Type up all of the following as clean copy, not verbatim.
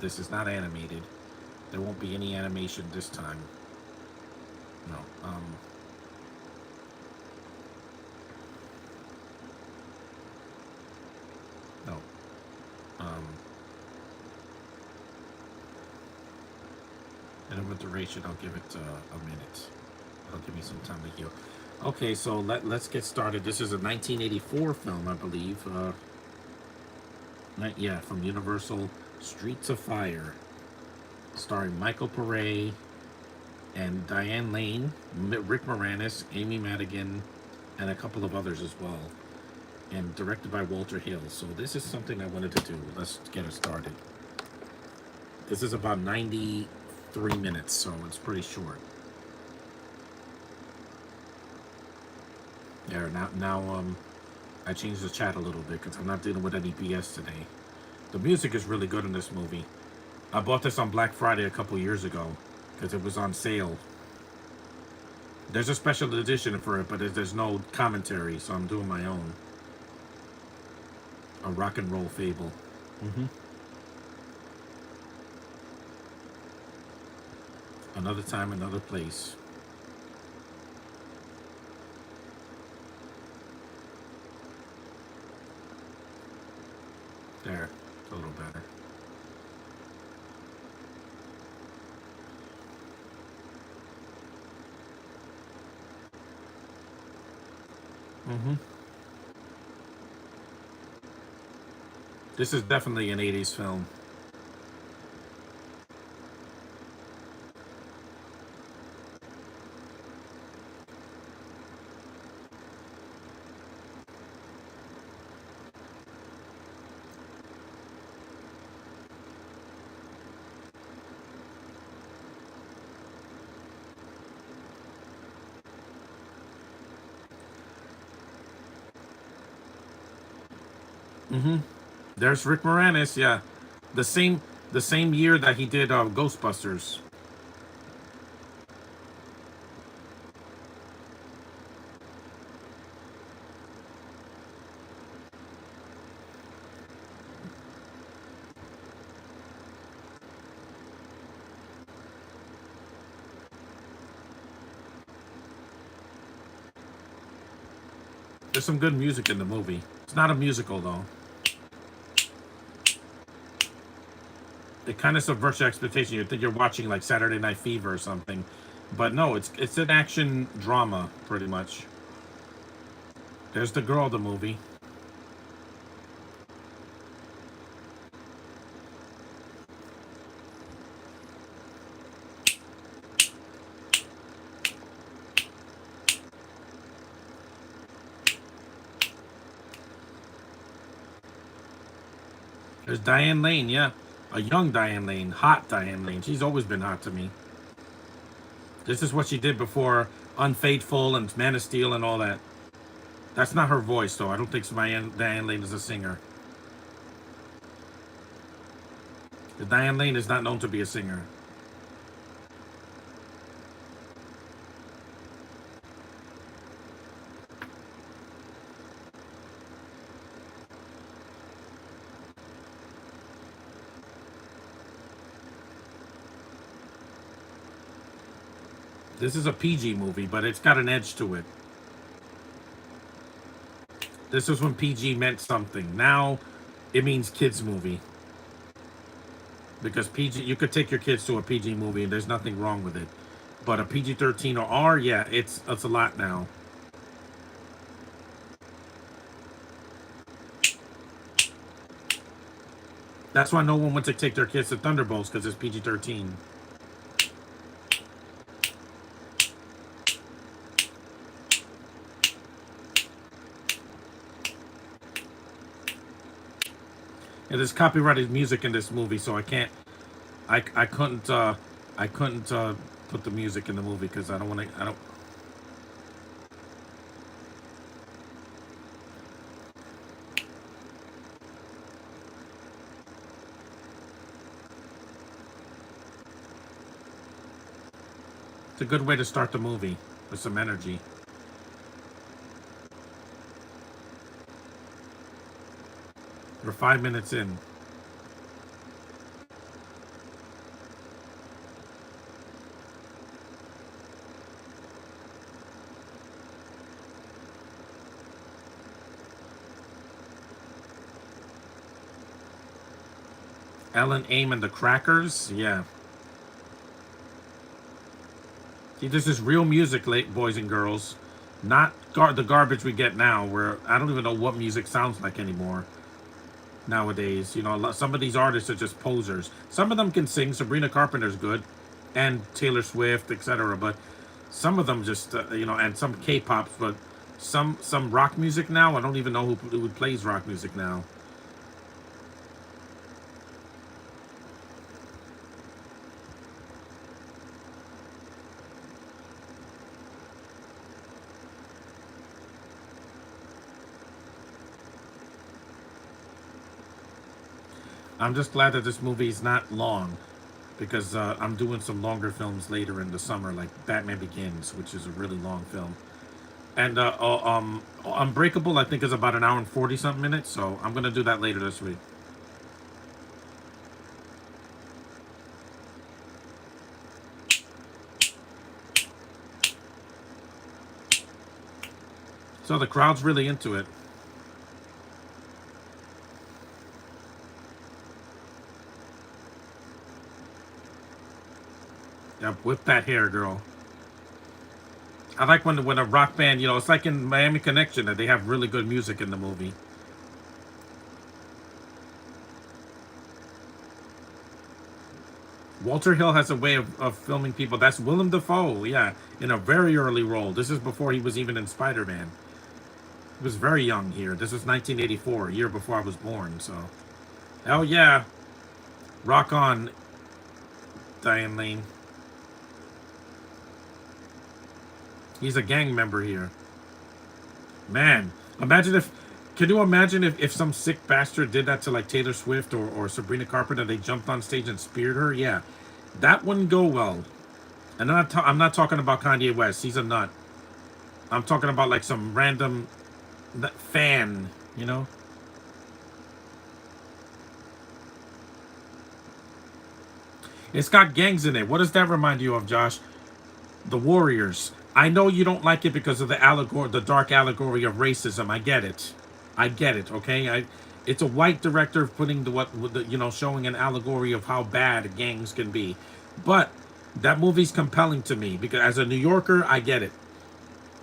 This is not animated. There won't be any animation this time. No. No. Um, and with duration, I'll give it a minute. It'll give me some time to heal. Okay, so let's get started. This is a 1984 film, I believe. Yeah, from Universal, Streets of Fire, starring Michael Pare and Diane Lane, Rick Moranis, Amy Madigan, and a couple of others as well. And directed by Walter Hill. So this is something I wanted to do. Let's get it started. This is about 93 minutes, so it's pretty short. There, now, I changed the chat a little bit because I'm not dealing with any BS today. The music is really good in this movie. I bought this on Black Friday a couple years ago because it was on sale. There's a special edition for it, but there's no commentary, so I'm doing my own. A rock and roll fable. Another time, another place. There, a little better. This is definitely an 80s film. There's Rick Moranis, yeah. The same the same year that he did Ghostbusters. There's some good music in the movie. It's not a musical though. It kind of subverts your expectation. You think you're watching like Saturday Night Fever or something, but no, it's an action drama pretty much. There's the girl of the movie. There's Diane Lane, yeah, a young Diane Lane, hot Diane Lane. She's always been hot to me. This is what she did before Unfaithful and Man of Steel and all that. That's not her voice, though. I don't think Diane Lane is a singer. Diane Lane is not known to be a singer. This is a PG movie, but it's got an edge to it. This is when PG meant something. Now it means kids movie. Because PG, you could take your kids to a PG movie and there's nothing wrong with it. But a PG-13 or R, yeah, it's a lot now. That's why no one went to take their kids to Thunderbolts, because it's PG-13. And there's copyrighted music in this movie, so I can't, I couldn't, put the music in the movie because I don't want to, I don't. It's a good way to start the movie with some energy. We're 5 minutes in. Ellen Aim and the Crackers. Yeah. See, this is real music, late boys and girls. Not the garbage we get now, where I don't even know what music sounds like anymore nowadays. You know, some of these artists are just posers. Some of them can sing. Sabrina Carpenter's good, and Taylor Swift, etc. But some of them just, you know, and some K-pops. But some rock music now, I don't even know who plays rock music now. I'm just glad that this movie is not long, because I'm doing some longer films later in the summer, like Batman Begins, which is a really long film. And Unbreakable, I think, is about an hour and 40 something minutes, so I'm gonna do that later this week. So the crowd's really into it. Yeah, whip that hair, girl. I like when a rock band, you know, it's like in Miami Connection that they have really good music in the movie. Walter Hill has a way of filming people. That's Willem Dafoe, yeah, in a very early role. This is before he was even in Spider-Man. He was very young here. This was 1984, a year before I was born, so. Hell yeah. Rock on, Diane Lane. He's a gang member here. Man, imagine if... Can you imagine if some sick bastard did that to like Taylor Swift or Sabrina Carpenter? They jumped on stage and speared her? Yeah. That wouldn't go well. And I'm not talking about Kanye West. He's a nut. I'm talking about like some random fan, you know? It's got gangs in it. What does that remind you of, Josh? The Warriors. I know you don't like it because of the dark allegory of racism. I get it. I get it. Okay. It's a white director putting showing an allegory of how bad gangs can be. But that movie's compelling to me because as a New Yorker, I get it.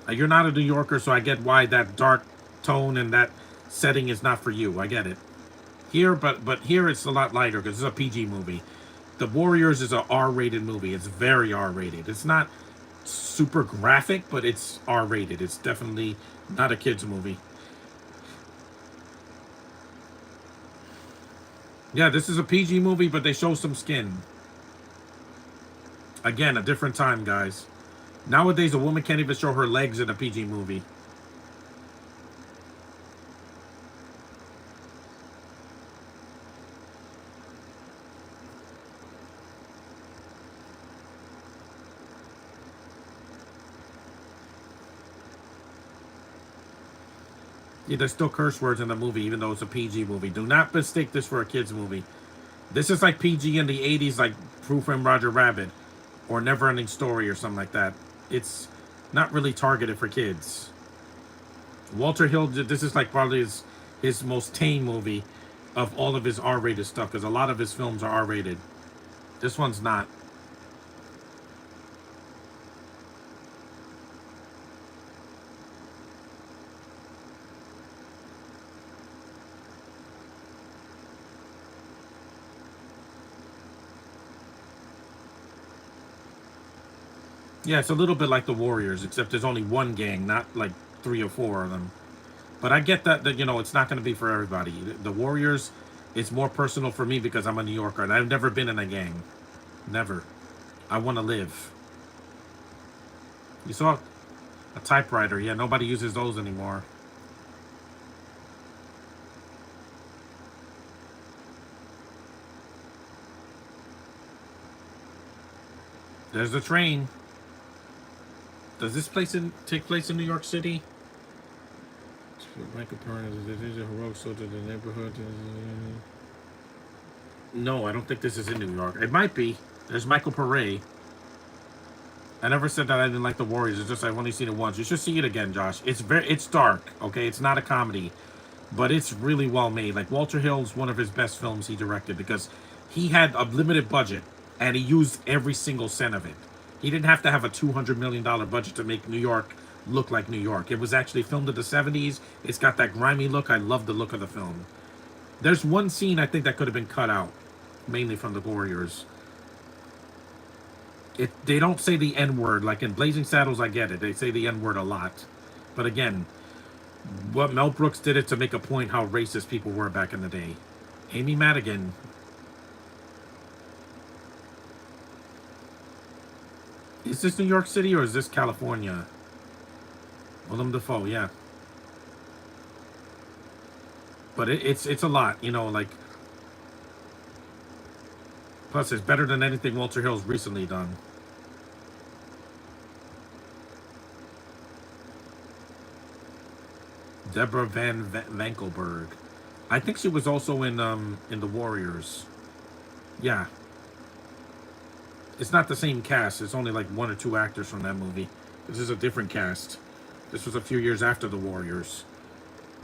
You're not a New Yorker, so I get why that dark tone and that setting is not for you. I get it. Here, but here it's a lot lighter because it's a PG movie. The Warriors is a R-rated movie. It's very R-rated. It's not super graphic, but it's R-rated. It's definitely not a kids movie. Yeah, this is a PG movie, but they show some skin. Again, a different time, guys. Nowadays, a woman can't even show her legs in a PG movie. Yeah, there's still curse words in the movie, even though it's a PG movie. Do not mistake this for a kid's movie. This is like PG in the 80s, like Who Framed Roger Rabbit, or Neverending Story, or something like that. It's not really targeted for kids. Walter Hill, this is like probably his most tame movie of all of his R-rated stuff, because a lot of his films are R-rated. This one's not. Yeah, it's a little bit like the Warriors, except there's only one gang, not like 3 or 4 of them. But I get that it's not going to be for everybody. The Warriors, it's more personal for me because I'm a New Yorker and I've never been in a gang. Never. I want to live. You saw a typewriter. Yeah, nobody uses those anymore. There's the train. Does this take place in New York City? Michael Perrin is a heroic soldier in the neighborhood. No, I don't think this is in New York. It might be. There's Michael Pare. I never said that I didn't like the Warriors. It's just I've only seen it once. You should see it again, Josh. It's dark. Okay, it's not a comedy, but it's really well made. Like Walter Hill's one of his best films he directed because He had a limited budget, and he used every single cent of it. He didn't have to have a $200 million budget to make New York look like New York. It was actually filmed in the '70s. It's got that grimy look. I love the look of the film. There's one scene I think that could have been cut out, mainly from the Warriors. They don't say the N word like in Blazing Saddles. I get it. They say the N word a lot, but again, what Mel Brooks did it to make a point how racist people were back in the day. Amy Madigan. Is this New York City or is this California? Willem Dafoe, yeah. But it's a lot, you know. Like, plus it's better than anything Walter Hill's recently done. Deborah Van Vankelberg. I think she was also in the Warriors. Yeah, it's not the same cast. It's only like one or two actors from that movie. This is a different cast. This was a few years after the Warriors.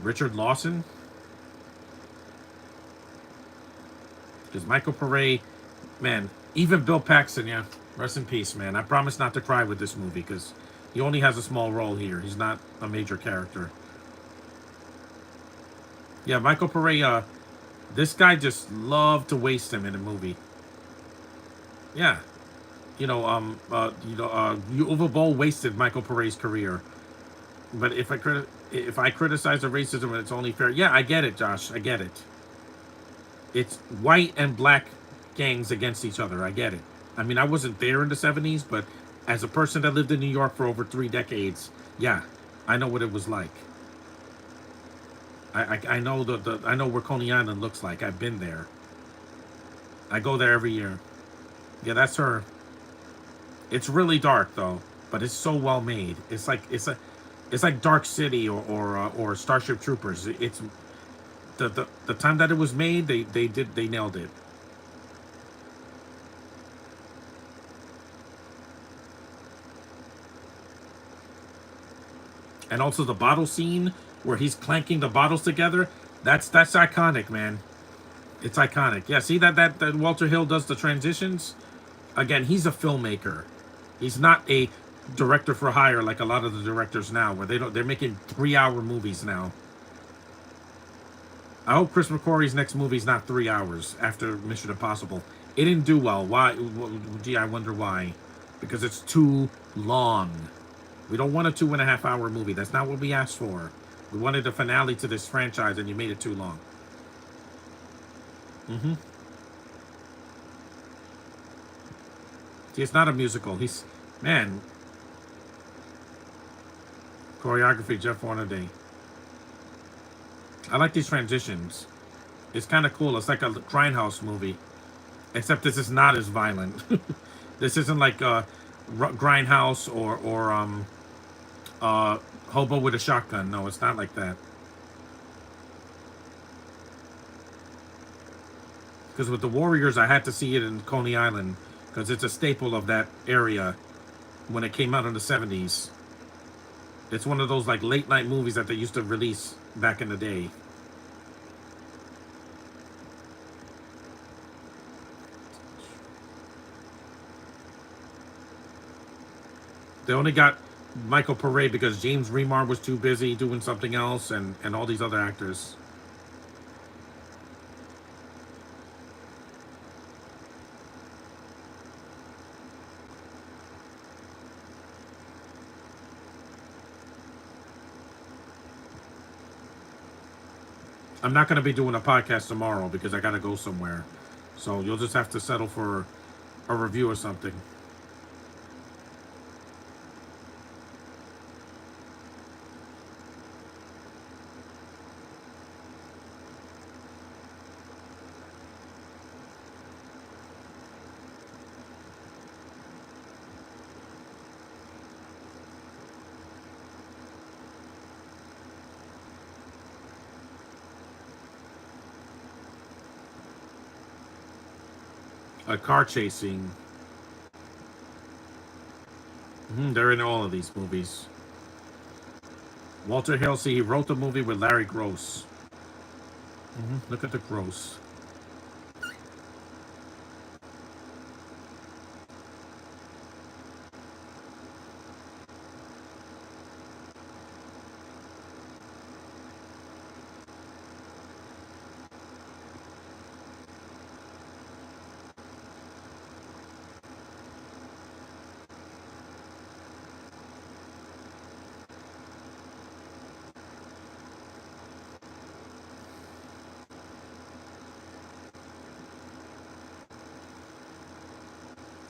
Richard Lawson. Because Michael Pare, man, even Bill Paxton, yeah, rest in peace, man. I promise not to cry with this movie because he only has a small role here. He's not a major character. Yeah, Michael Pare, this guy just loved to waste him in a movie. Yeah, Uwe Boll wasted Michael Pare's career. But if I criticize the racism, it's only fair. Yeah, I get it, Josh. I get it. It's white and black gangs against each other. I get it. I mean, I wasn't there in the '70s, but as a person that lived in New York for over 3 decades, yeah, I know what it was like. I know I know where Coney Island looks like. I've been there. I go there every year. Yeah, that's her. It's really dark though, but it's so well made. It's like Dark City or Starship Troopers. It's the time that it was made. They nailed it. And also the bottle scene where he's clanking the bottles together. That's iconic, man. It's iconic. Yeah, see that Walter Hill does the transitions. Again, he's a filmmaker. He's not a director for hire like a lot of the directors now, where they're making 3 hour movies now. I hope Chris McQuarrie's next movie is not 3 hours after Mission Impossible. It didn't do well. Why? Gee, I wonder why. Because it's too long. We don't want a 2.5 hour movie. That's not what we asked for. We wanted a finale to this franchise, and you made it too long. Mm-hmm. See, it's not a musical. Man, choreography, Jeff Hornaday. I like these transitions. It's kind of cool. It's like a Grindhouse movie, except this is not as violent. This isn't like Grindhouse or Hobo with a Shotgun. No, it's not like that. Because with the Warriors, I had to see it in Coney Island because it's a staple of that area when it came out in the '70s. It's one of those like late night movies that they used to release back in the day. They only got Michael Pare because James Remar was too busy doing something else, and all these other actors. I'm not going to be doing a podcast tomorrow because I got to go somewhere. So you'll just have to settle for a review or something. A car chasing. They're in all of these movies. Walter Hill, see, he wrote the movie with Larry Gross. Look at the Gross.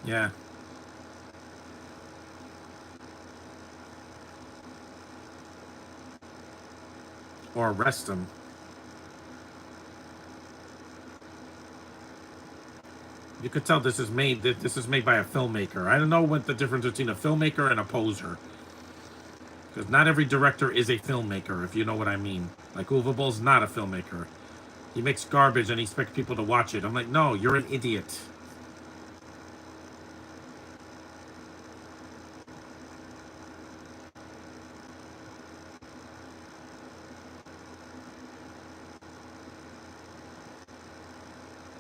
Yeah. Or arrest him. You could tell this is made by a filmmaker. I don't know what the difference between a filmmaker and a poser. Because not every director is a filmmaker, if you know what I mean. Like Uwe Boll's not a filmmaker. He makes garbage and he expects people to watch it. I'm like, no, you're an idiot.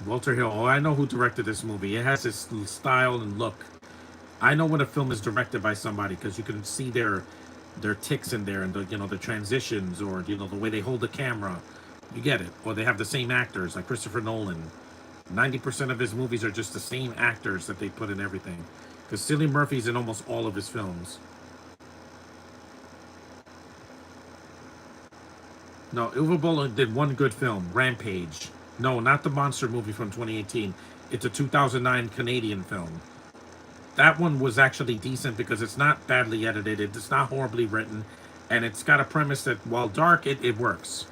Walter Hill. Oh, I know who directed this movie. It has its style and look. I know when a film is directed by somebody because you can see their ticks in there and the transitions or the way they hold the camera. You get it. Or they have the same actors like Christopher Nolan. 90% of his movies are just the same actors that they put in everything. Because Cillian Murphy's in almost all of his films. No, Uwe Boll did one good film, Rampage. No, not the monster movie from 2018. It's a 2009 Canadian film. That one was actually decent because it's not badly edited, it's not horribly written, and it's got a premise that, while dark, it works.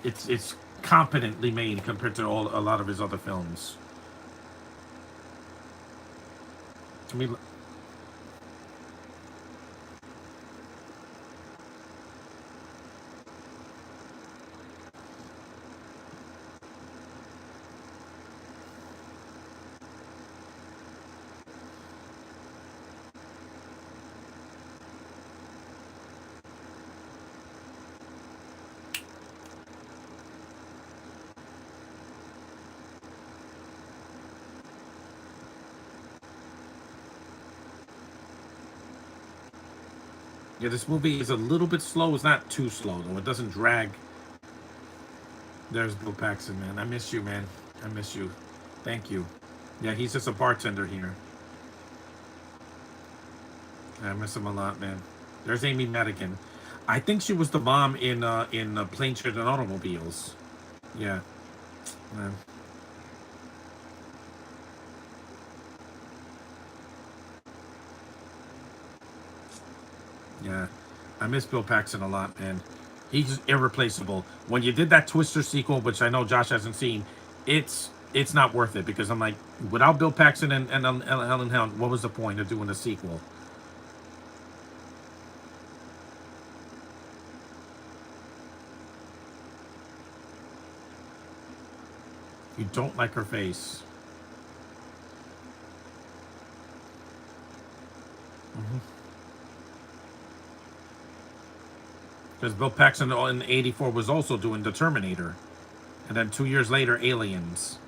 It's competently made compared to a lot of his other films. To me, yeah, this movie is a little bit slow. It's not too slow though. It doesn't drag. There's Bill Paxton, man. I miss you, man. I miss you. Thank you. Yeah, he's just a bartender here. I miss him a lot, man. There's Amy Madigan. I think she was the mom in Planes, Trains, and Automobiles. Yeah, man. Yeah, I miss Bill Paxton a lot, man. He's irreplaceable. When you did that Twister sequel, which I know Josh hasn't seen, it's not worth it because I'm like, without Bill Paxton and Helen Hunt, what was the point of doing a sequel? You don't like her face. Because Bill Paxton in '84 was also doing The Terminator, and then 2 years later, Aliens.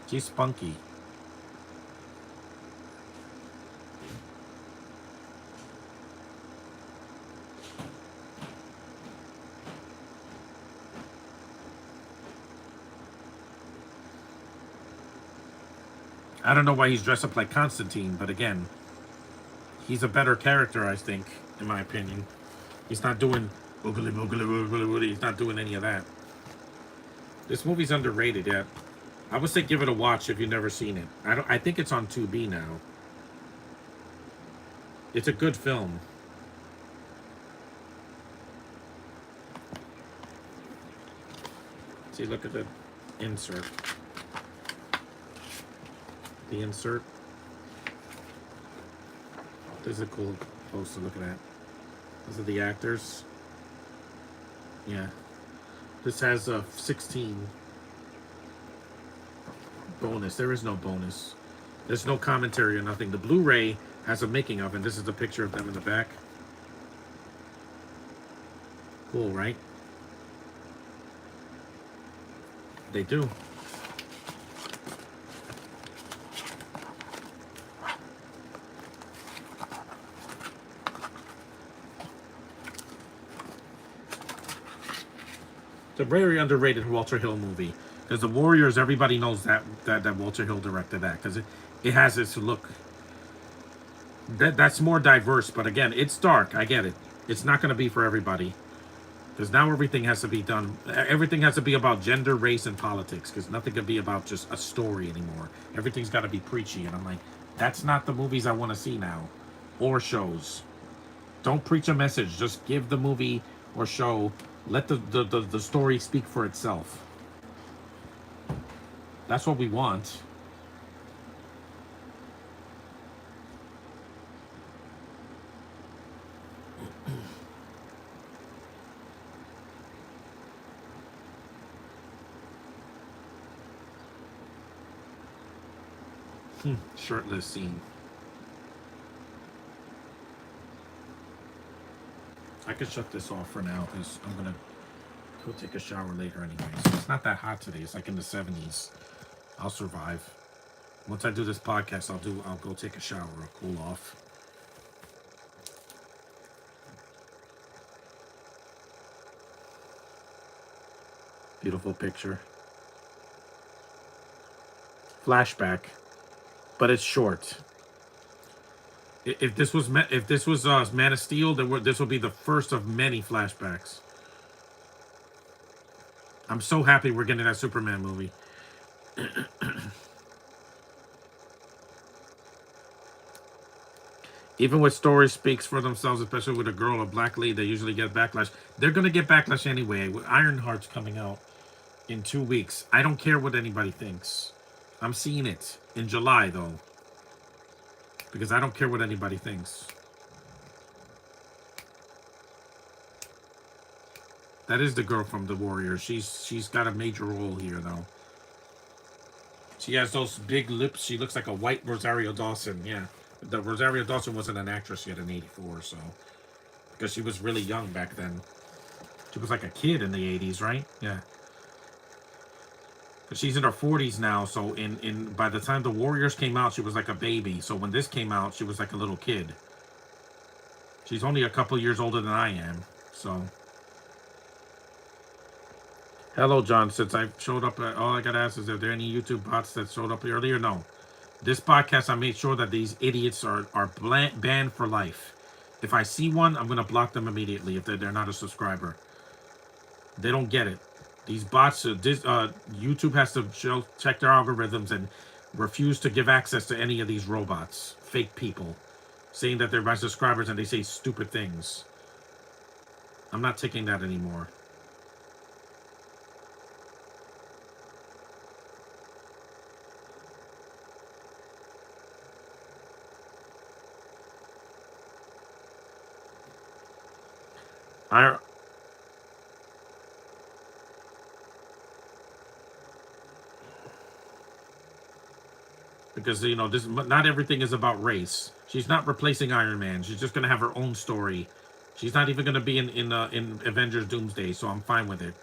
She's spunky. I don't know why he's dressed up like Constantine, but again, he's a better character, I think, in my opinion. He's not doing boogly boogly boogly boogly. He's not doing any of that. This movie's underrated, yeah. I would say give it a watch if you've never seen it. I think it's on Tubi now. It's a good film. See, look at the insert. The insert. This is a cool poster. Look at that. Those are the actors. Yeah. This has a 16 bonus. There is no bonus. There's no commentary or nothing. The Blu-ray has a making of, and this is the picture of them in the back. Cool, right? They do. It's a very underrated Walter Hill movie because the Warriors. Everybody knows that Walter Hill directed that because it has this look. That's more diverse, but again, it's dark. I get it. It's not going to be for everybody because now everything has to be done. Everything has to be about gender, race, and politics because nothing can be about just a story anymore. Everything's got to be preachy, and I'm like, that's not the movies I want to see now, or shows. Don't preach a message. Just give the movie or show. Let the story speak for itself. That's what we want. Shirtless scene. I could shut this off for now because I'm gonna go take a shower later anyway. So it's not that hot today. It's like in the 70s. I'll survive. Once I do this podcast, I'll go take a shower. I'll cool off. Beautiful picture. Flashback, but it's short. If this was Man of Steel, this would be the first of many flashbacks. I'm so happy we're getting that Superman movie. Even with stories speaks for themselves, especially with a girl, a black lead, they usually get backlash. They're gonna get backlash anyway. Ironheart's coming out in 2 weeks. I don't care what anybody thinks. I'm seeing it in July though, because I don't care what anybody thinks. That is the girl from The Warrior. She's got a major role here though. She has those big lips. She looks like a white Rosario Dawson. Yeah, the Rosario Dawson wasn't an actress yet in '84, so because she was really young back then. She was like a kid in the '80s, right? Yeah. But she's in her 40s now, so in by the time The Warriors came out, she was like a baby. So when this came out, she was like a little kid. She's only a couple years older than I am, so. Hello, John. Since I showed up, all I got to ask is, are there any YouTube bots that showed up earlier? No. This podcast, I made sure that these idiots are banned for life. If I see one, I'm going to block them immediately if they're not a subscriber. They don't get it. These bots, YouTube has to check their algorithms and refuse to give access to any of these robots, fake people, saying that they're my subscribers and they say stupid things. I'm not taking that anymore. I because this not everything is about race. She's not replacing Iron Man. She's just gonna have her own story. She's not even gonna be in Avengers Doomsday, so I'm fine with it.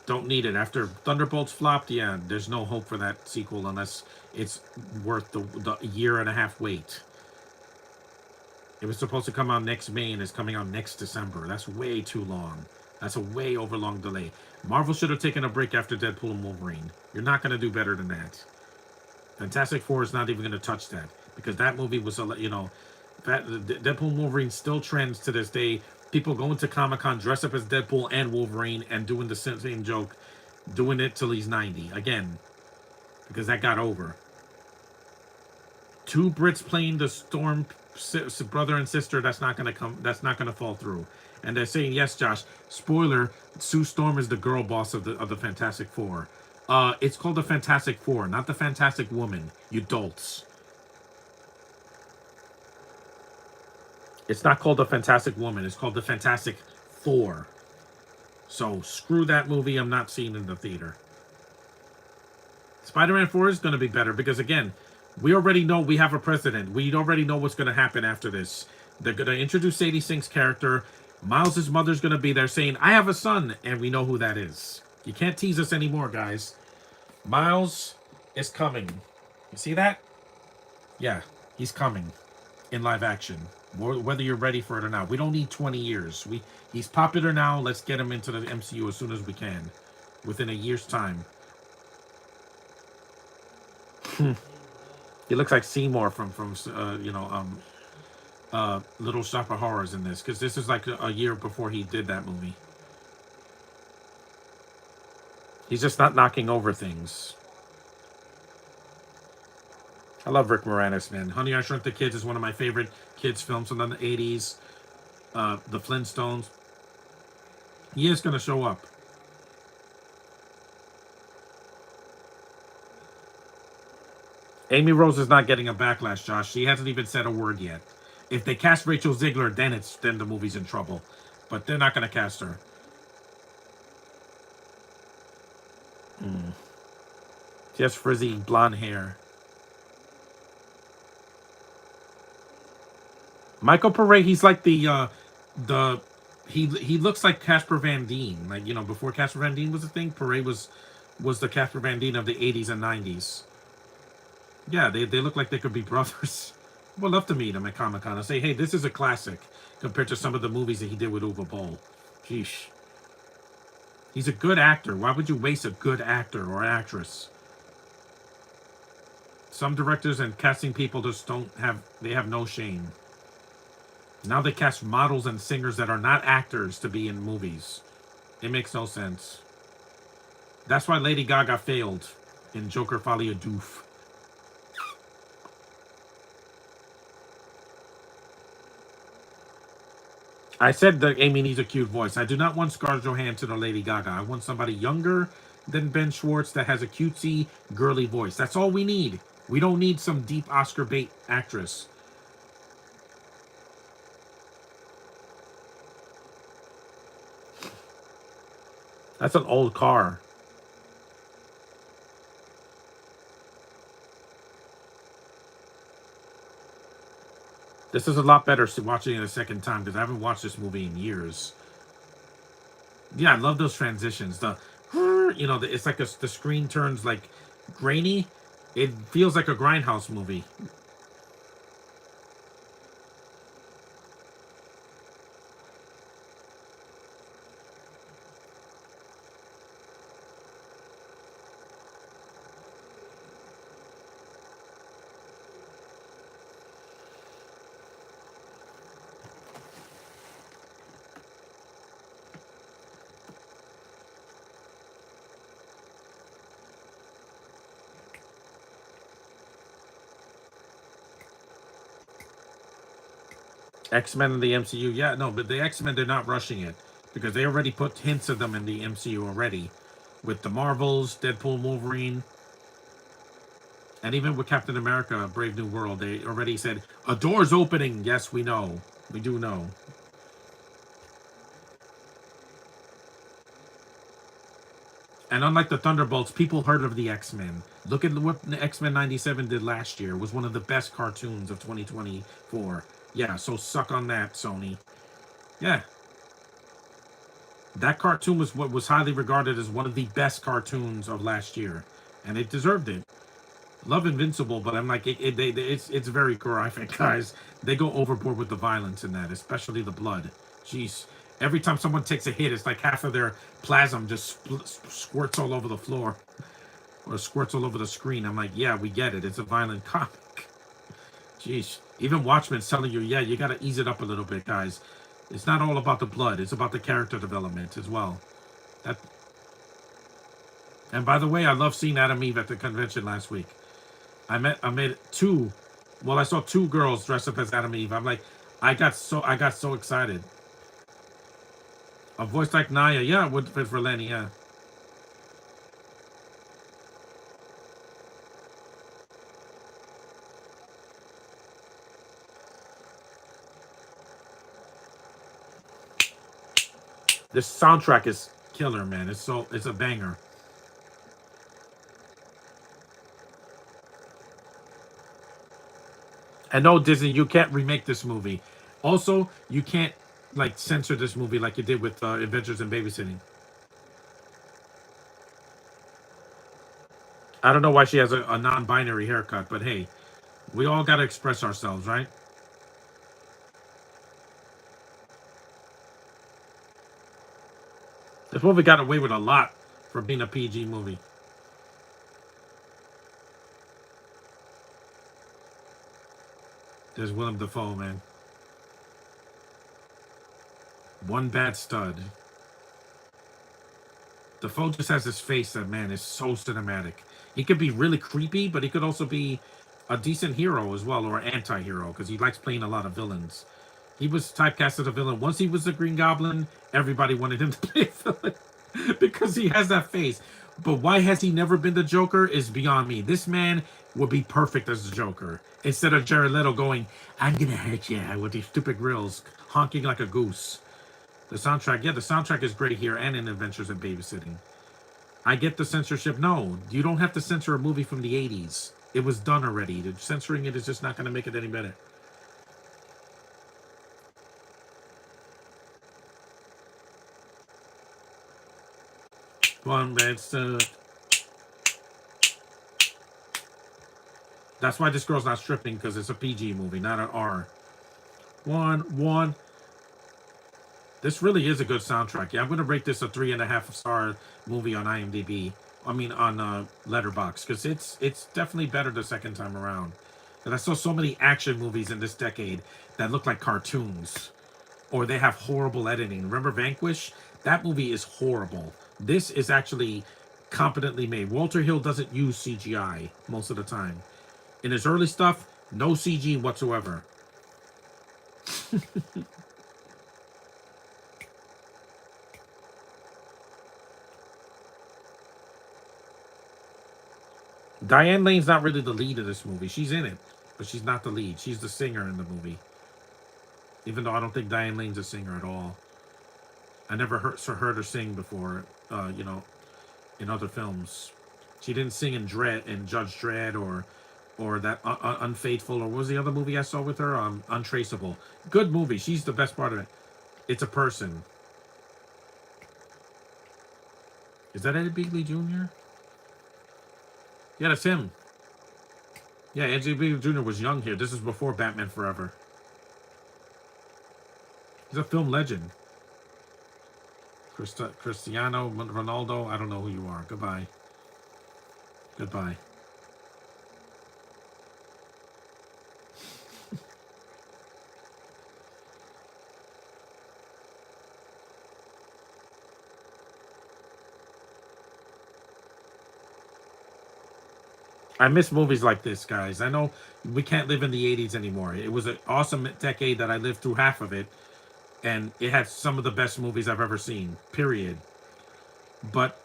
Don't need it. After Thunderbolts flopped, yeah, there's no hope for that sequel unless it's worth the year and a half wait. It was supposed to come out next May and it's coming out next December. That's way too long. That's a way over long delay. Marvel should have taken a break after Deadpool and Wolverine. You're not going to do better than that. Fantastic Four is not even going to touch that because that movie was, Deadpool and Wolverine still trends to this day. People going to Comic-Con, dress up as Deadpool and Wolverine and doing the same joke, doing it till he's 90. Again, because that got over. Two Brits playing the Storm brother and sister, that's not going to come. That's not going to fall through. And they're saying, yes, Josh, spoiler, Sue Storm is the girl boss of the Fantastic Four. It's called the Fantastic Four, not the Fantastic Woman, you dolts. It's not called the Fantastic Woman. It's called the Fantastic Four. So screw that movie. I'm not seeing it in the theater. Spider-Man 4 is going to be better because, again, we already know we have a precedent. We already know what's going to happen after this. They're going to introduce Sadie Sink's character. Miles' mother's going to be there saying, I have a son, and we know who that is. You can't tease us anymore, guys. Miles is coming. You see that? Yeah, he's coming in live action. Whether you're ready for it or not. We don't need 20 years. He's popular now. Let's get him into the MCU as soon as we can. Within a year's time. He looks like Seymour from Little Shop of Horrors in this, because this is like a year before he did that movie. He's just not knocking over things. I love Rick Moranis, man. Honey, I Shrunk the Kids is one of my favorite kids films from the 80s. The Flintstones. He is going to show up. Amy Rose is not getting a backlash, Josh. She hasn't even said a word yet. If they cast Rachel Ziegler, then the movie's in trouble. But they're not going to cast her. She has frizzy blonde hair. Michael Pare, he's like the he looks like Casper Van Dien. Like, before Casper Van Dien was a thing, Pare was the Casper Van Dien of the 80s and 90s. Yeah, they look like they could be brothers. We'd love to meet him at Comic Con and say, hey, this is a classic compared to some of the movies that he did with Uwe Boll. Sheesh. He's a good actor. Why would you waste a good actor or actress? Some directors and casting people just they have no shame. Now they cast models and singers that are not actors to be in movies. It makes no sense. That's why Lady Gaga failed in Joker Folie à Deux. I said that Amy needs a cute voice. I do not want Scarlett Johansson or Lady Gaga. I want somebody younger than Ben Schwartz that has a cutesy, girly voice. That's all we need. We don't need some deep Oscar bait actress. That's an old car. This is a lot better watching it a second time because I haven't watched this movie in years. Yeah, I love those transitions. It's like the screen turns like grainy. It feels like a Grindhouse movie. X-Men in the MCU, yeah, no, but the X-Men, they're not rushing it because they already put hints of them in the MCU already, with the Marvels, Deadpool, Wolverine, and even with Captain America: Brave New World. They already said a door's opening. Yes, we know, we do know. And unlike the Thunderbolts, people heard of the X-Men. Look at what the X-Men '97 did last year. It was one of the best cartoons of 2024. Yeah, so suck on that, Sony. Yeah, that cartoon was what was highly regarded as one of the best cartoons of last year, and it deserved it. Love Invincible, but I'm like, it's very graphic, guys. They go overboard with the violence in that, especially the blood. Jeez, every time someone takes a hit, it's like half of their plasma just squirts all over the floor or squirts all over the screen. I'm like, yeah, we get it. It's a violent comic. Jeez, even Watchmen's telling you, yeah, you got to ease it up a little bit, guys. It's not all about the blood. It's about the character development as well. That. And by the way, I love seeing Adam Eve at the convention last week. I met two. Well, I saw two girls dressed up as Adam Eve. I'm like, I got so excited. A voice like Naya, yeah, would fit for Lenny, yeah. This soundtrack is killer, man. It's a banger. And no, Disney, you can't remake this movie. Also, you can't like censor this movie like you did with Adventures in Babysitting. I don't know why she has a non-binary haircut, but hey, we all got to express ourselves, right? This movie got away with a lot for being a PG movie. There's Willem Dafoe, man. One bad stud. Defoe just has this face that, man, is so cinematic. He could be really creepy, but he could also be a decent hero as well, or anti-hero, because he likes playing a lot of villains. He was typecast as a villain. Once he was the Green Goblin, everybody wanted him to play a villain because he has that face. But why has he never been the Joker is beyond me. This man would be perfect as the Joker. Instead of Jared Leto going, I'm going to hurt you with these stupid grills, honking like a goose. The soundtrack, yeah, the soundtrack is great here and in Adventures in Babysitting. I get the censorship. No, you don't have to censor a movie from the 80s. It was done already. Censoring it is just not going to make it any better. One bad stud. That's why this girl's not stripping, because it's a PG movie, not an R. One. This really is a good soundtrack. Yeah, I'm going to rate this a 3.5-star movie on IMDb. I mean, on Letterboxd, because it's definitely better the second time around. And I saw so many action movies in this decade that look like cartoons, or they have horrible editing. Remember Vanquish? That movie is horrible. This is actually competently made. Walter Hill doesn't use CGI most of the time. In his early stuff, no CG whatsoever. Diane Lane's not really the lead of this movie. She's in it, but she's not the lead. She's the singer in the movie. Even though I don't think Diane Lane's a singer at all. I never heard her sing before, in other films. She didn't sing in Judge Dredd, or that Unfaithful, or what was the other movie I saw with her? Untraceable. Good movie. She's the best part of it. It's a person. Is that Eddie Beagley Jr.? Yeah, that's him. Yeah, Eddie Beagley Jr. was young here. This is before Batman Forever. He's a film legend. Cristiano Ronaldo, I don't know who you are. Goodbye. Goodbye. I miss movies like this, guys. I know we can't live in the 80s anymore. It was an awesome decade that I lived through half of it, and it had some of the best movies I've ever seen, period. But,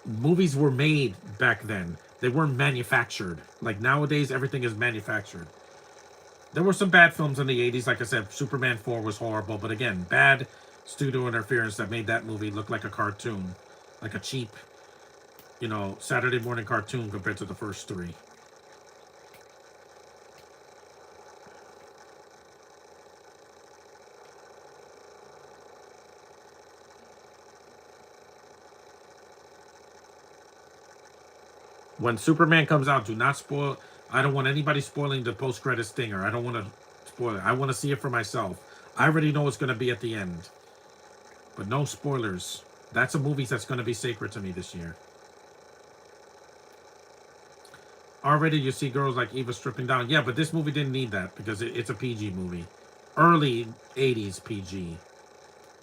movies were made back then. They weren't manufactured. Like nowadays, everything is manufactured. There were some bad films in the 80s. Like I said, Superman 4 was horrible. But again, bad studio interference that made that movie look like a cartoon. Like a cheap, Saturday morning cartoon compared to the first three. When Superman comes out, do not spoil. I don't want anybody spoiling the post-credit stinger. I don't want to spoil it. I want to see it for myself. I already know what's going to be at the end. But no spoilers. That's a movie that's going to be sacred to me this year. Already you see girls like Eva stripping down. Yeah, but this movie didn't need that because it's a PG movie. Early 80s PG.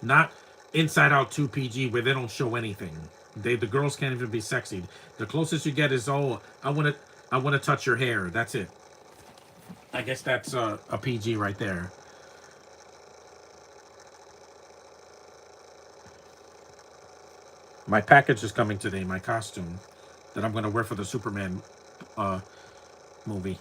Not Inside Out 2 PG where they don't show anything. The girls can't even be sexy. The closest you get is, oh, I want to touch your hair. That's it. I guess that's a PG right there. My package is coming today. My costume that I'm going to wear for the Superman movie.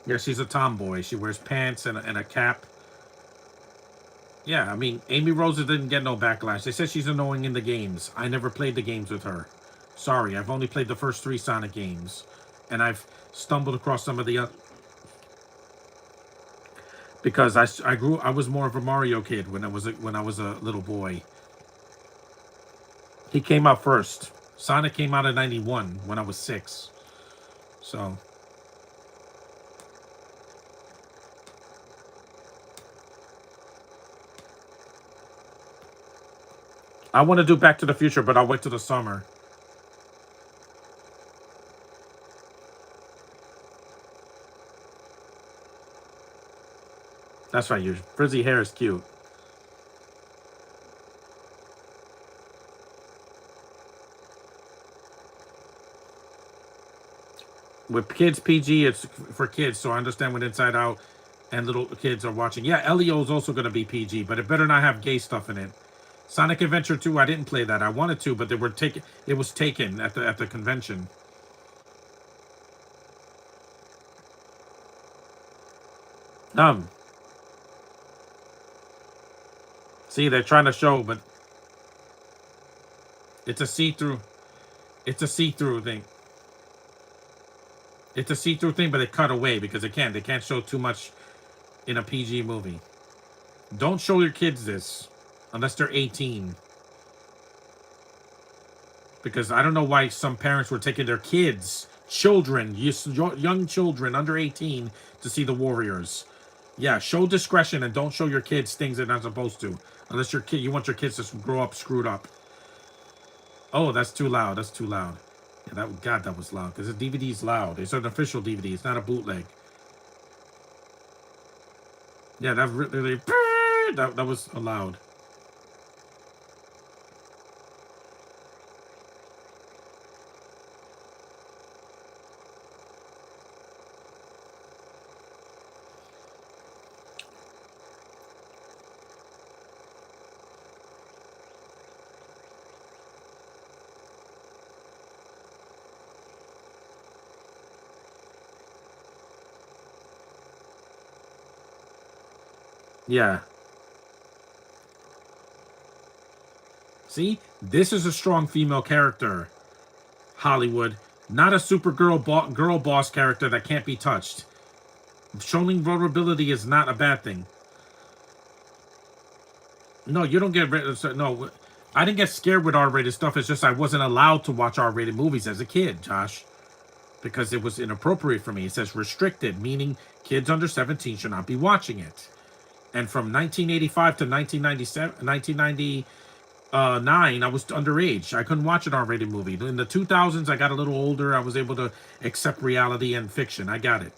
Yeah, she's a tomboy. She wears pants and a cap. Yeah, I mean, Amy Rosa didn't get no backlash. They said she's annoying in the games. I never played the games with her. Sorry, I've only played the first 3 Sonic games. And I've stumbled across some of the other... Because I was more of a Mario kid when I was a little boy. He came out first. Sonic came out in 91 when I was 6. So... I want to do Back to the Future, but I'll wait till the summer. That's right. Your frizzy hair is cute. With kids PG, it's for kids. So I understand when Inside Out and little kids are watching. Yeah, Elio is also going to be PG, but it better not have gay stuff in it. Sonic Adventure 2, I didn't play that. I wanted to, but they were taken. It was taken at the convention. Um, See, they're trying to show, but it's a see-through. It's a see-through thing. It's a see-through thing, but they cut away because they can't show too much in a PG movie. Don't show your kids this unless they're 18. Because I don't know why some parents were taking their kids, children, young children under 18 to see the Warriors. Yeah, show discretion and don't show your kids things they're not supposed to. Unless you want your kids to grow up screwed up. Oh, that's too loud. That's too loud. Yeah, God, that was loud. Because the DVD's loud. It's an official DVD. It's not a bootleg. Yeah, that really that was loud. Yeah. See, this is a strong female character. Hollywood, not a girl boss character that can't be touched. Showing vulnerability is not a bad thing. No, you don't get no. I didn't get scared with R-rated stuff. It's just I wasn't allowed to watch R-rated movies as a kid, Josh, because it was inappropriate for me. It says restricted, meaning kids under 17 should not be watching it. And from 1985 to 1997, 1999, I was underage. I couldn't watch an R-rated movie. In the 2000s, I got a little older. I was able to accept reality and fiction. I got it.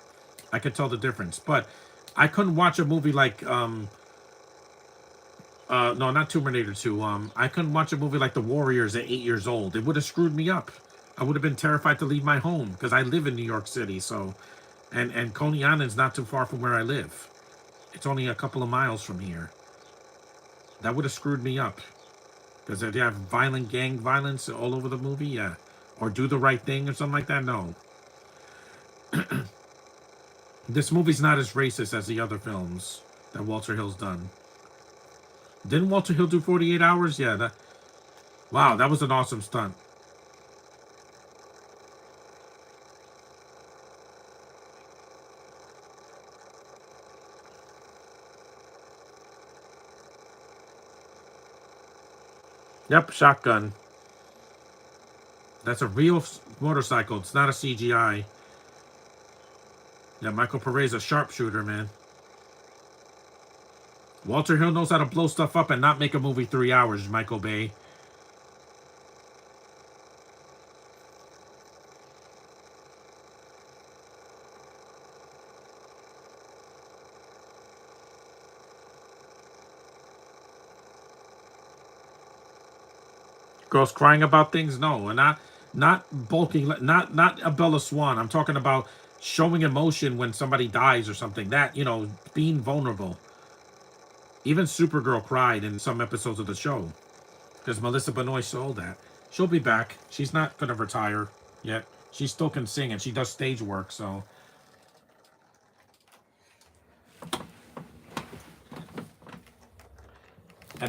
I could tell the difference. But I couldn't watch a movie like no, not Tomb Raider 2. I couldn't watch a movie like The Warriors at 8 years old. It would have screwed me up. I would have been terrified to leave my home because I live in New York City. So, and Coney Island's not too far from where I live. It's only a couple of miles from here. That would have screwed me up because they have violent gang violence all over the movie. Yeah, or Do the Right Thing or something like that. No, this movie's not as racist as the other films that Walter Hill's done. Didn't Walter Hill do 48 Hours? Yeah, that. Wow, that was an awesome stunt. Yep, shotgun. That's a real motorcycle. It's not a CGI. Yeah, Michael Pere's a sharpshooter, man. Walter Hill knows how to blow stuff up and not make a movie 3 hours, Michael Bay. Girls crying about things? No, and not bulking, not a Bella Swan. I'm talking about showing emotion when somebody dies or something. That, being vulnerable. Even Supergirl cried in some episodes of the show because Melissa Benoist sold that. She'll be back. She's not gonna retire yet. She still can sing and she does stage work. So, and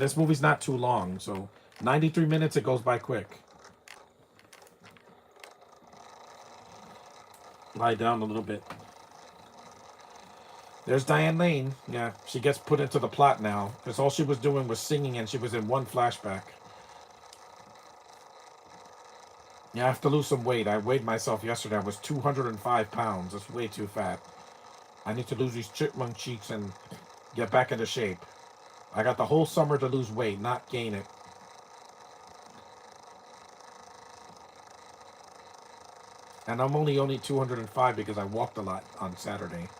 this movie's not too long. So, 93 minutes. It goes by quick. Lie down a little bit. There's Diane Lane. Yeah, she gets put into the plot now because all she was doing was singing and she was in one flashback. Yeah, I have to lose some weight. I weighed myself yesterday. I was 205 pounds. That's way too fat. I need to lose these chipmunk cheeks and get back into shape. I got the whole summer to lose weight, not gain it. And I'm only 205 because I walked a lot on Saturday.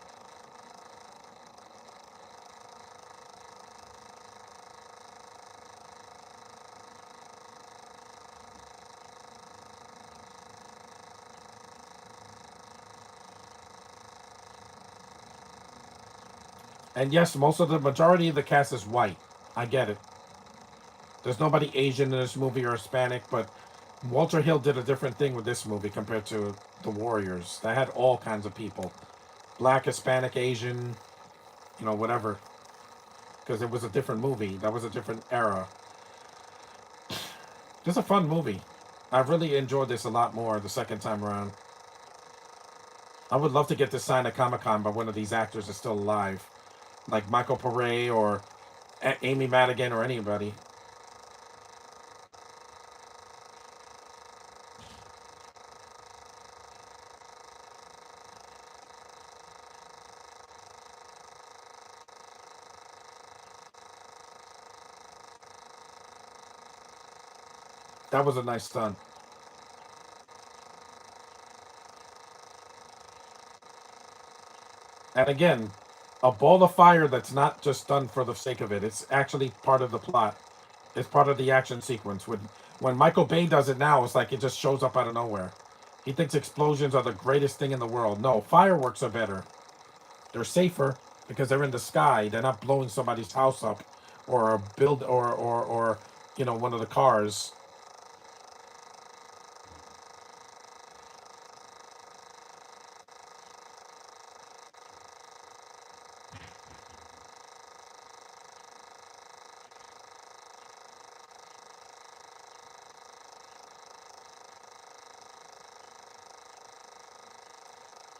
And yes, most of the majority of the cast is white. I get it. There's nobody Asian in this movie or Hispanic, but Walter Hill did a different thing with this movie compared to The Warriors. They had all kinds of people, black, Hispanic, Asian, whatever, because it was a different movie. That was a different era. Just a fun movie. I really enjoyed this a lot more the second time around. I would love to get this signed at Comic Con by one of these actors that's still alive, like Michael Pare or Amy Madigan or anybody. That was a nice stunt. And again, a ball of fire that's not just done for the sake of it. It's actually part of the plot. It's part of the action sequence. When Michael Bay does it now, it's like it just shows up out of nowhere. He thinks explosions are the greatest thing in the world. No, fireworks are better. They're safer because they're in the sky. They're not blowing somebody's house up or a build or one of the cars.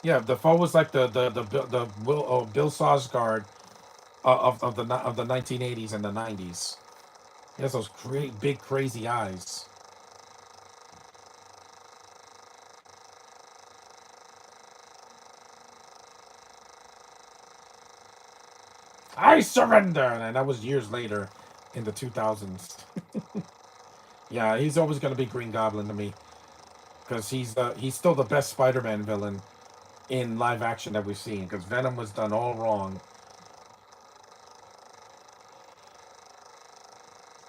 Yeah, the foe was like the Bill Sarsgaard of the 1980s and the 90s. He has those great big crazy eyes. I surrender, and that was years later, in the 2000s. Yeah, he's always gonna be Green Goblin to me because he's still the best Spider-Man villain in live action that we've seen. Because Venom was done all wrong.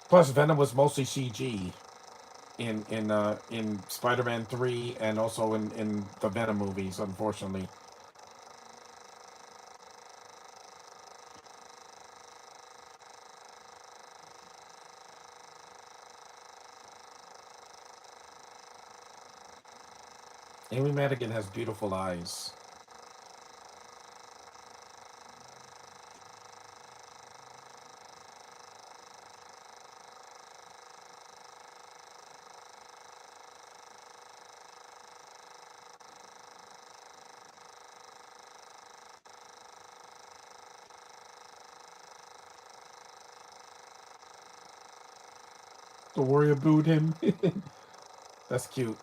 Plus, Venom was mostly CG in Spider-Man 3 and also in the Venom movies. Unfortunately, Amy Madigan has beautiful eyes. The warrior booed him. That's cute.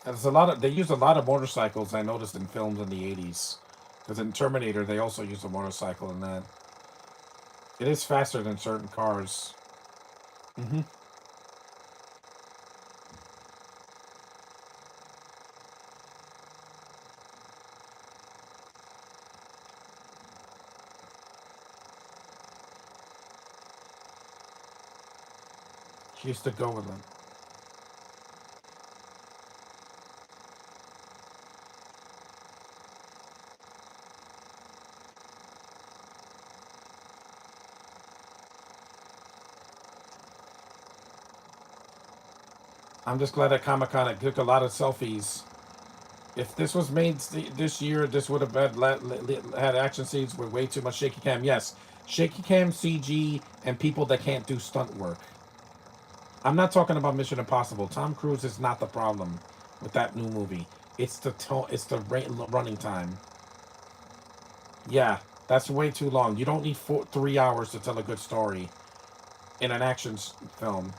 There's a lot of they use a lot of motorcycles. I noticed in films in the '80s. Because in Terminator, they also use a motorcycle in that. It is faster than certain cars. Hmm. She used to go with them. I'm just glad at Comic Con it took a lot of selfies. If this was made this year, this would have had action scenes with way too much shaky cam. Yes, shaky cam, CG, and people that can't do stunt work. I'm not talking about Mission Impossible. Tom Cruise is not the problem with that new movie. It's the It's the running time. Yeah, that's way too long. You don't need 3 hours to tell a good story in an action film.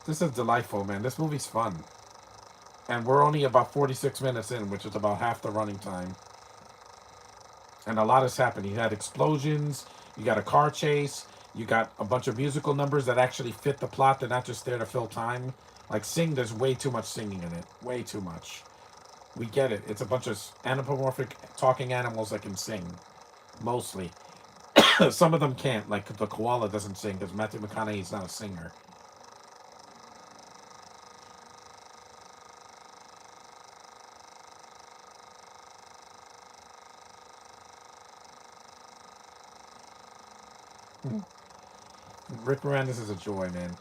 This is delightful, man. This movie's fun. And we're only about 46 minutes in, which is about half the running time. And a lot has happened. You had explosions, you got a car chase, you got a bunch of musical numbers that actually fit the plot. They're not just there to fill time. Like there's way too much singing in it. Way too much. We get it. It's a bunch of anthropomorphic talking animals that can sing. Mostly. Some of them can't. Like the koala doesn't sing because Matthew McConaughey is not a singer. Rick Moranis is a joy, man.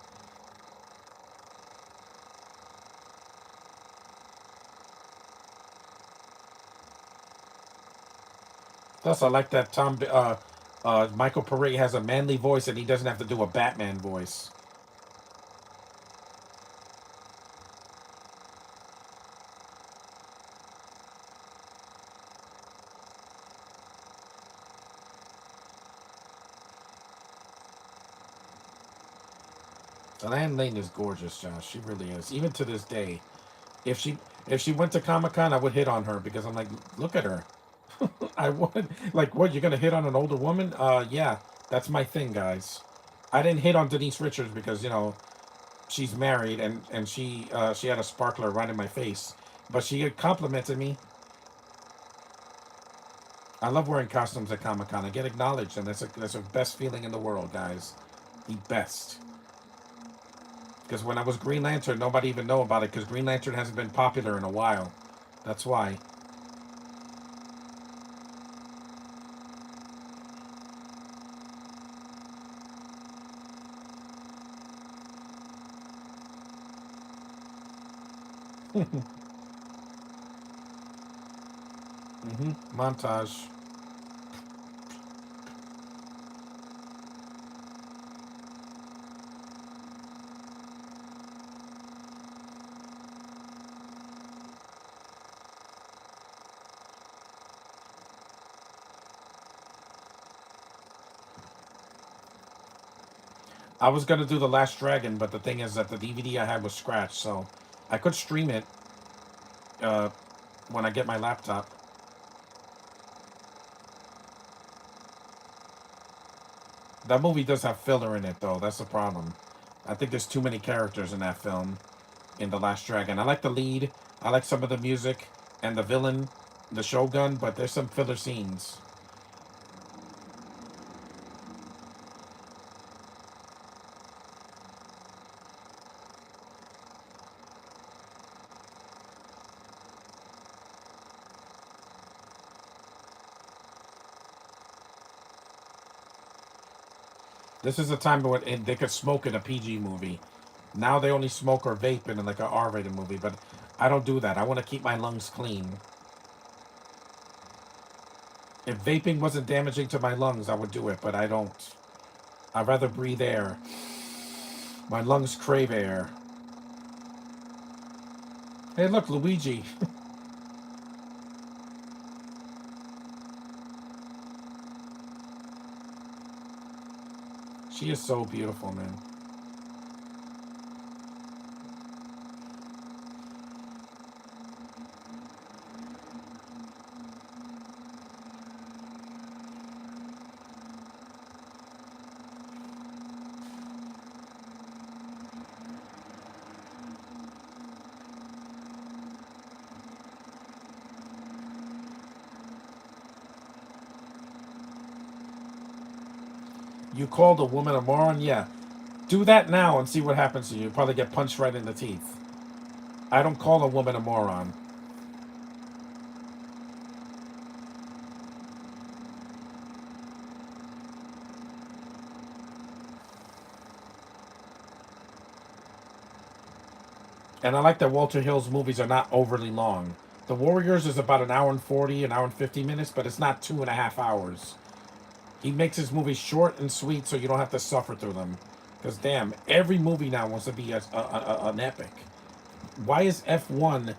Plus, I like that Michael Pare has a manly voice and he doesn't have to do a Batman voice. Diane Lane is gorgeous, Josh. She really is. Even to this day, if she if she went to Comic Con, I would hit on her because I'm like, look at her. I would like, what? You're gonna hit on an older woman? Yeah, that's my thing, guys. I didn't hit on Denise Richards because she's married and she had a sparkler right in my face, but she complimented me. I love wearing costumes at Comic Con. I get acknowledged, and that's the best feeling in the world, guys. The best. Because when I was Green Lantern, nobody even know about it because Green Lantern hasn't been popular in a while. That's why. Montage. I was gonna do The Last Dragon, but the thing is that the DVD I had was scratched, so I could stream it uh, when I get my laptop. That movie does have filler in it, though. That's the problem. I think there's too many characters in that film, in The Last Dragon. I like the lead, I like some of the music, and the villain, the Shogun, but there's some filler scenes. This is a time when they could smoke in a PG movie. Now they only smoke or vape in like an R-rated movie, but I don't do that. I want to keep my lungs clean. If vaping wasn't damaging to my lungs, I would do it, but I don't. I'd rather breathe air. My lungs crave air. Hey, look, Luigi. She is so beautiful, man. You called a woman a moron? Yeah. Do that now and see what happens to you. You'll probably get punched right in the teeth. I don't call a woman a moron. And I like that Walter Hill's movies are not overly long. The Warriors is about an hour and 40, an hour and 50 minutes, but it's not 2.5 hours. He makes his movies short and sweet so you don't have to suffer through them. Because, damn, every movie now wants to be an epic. Why is F1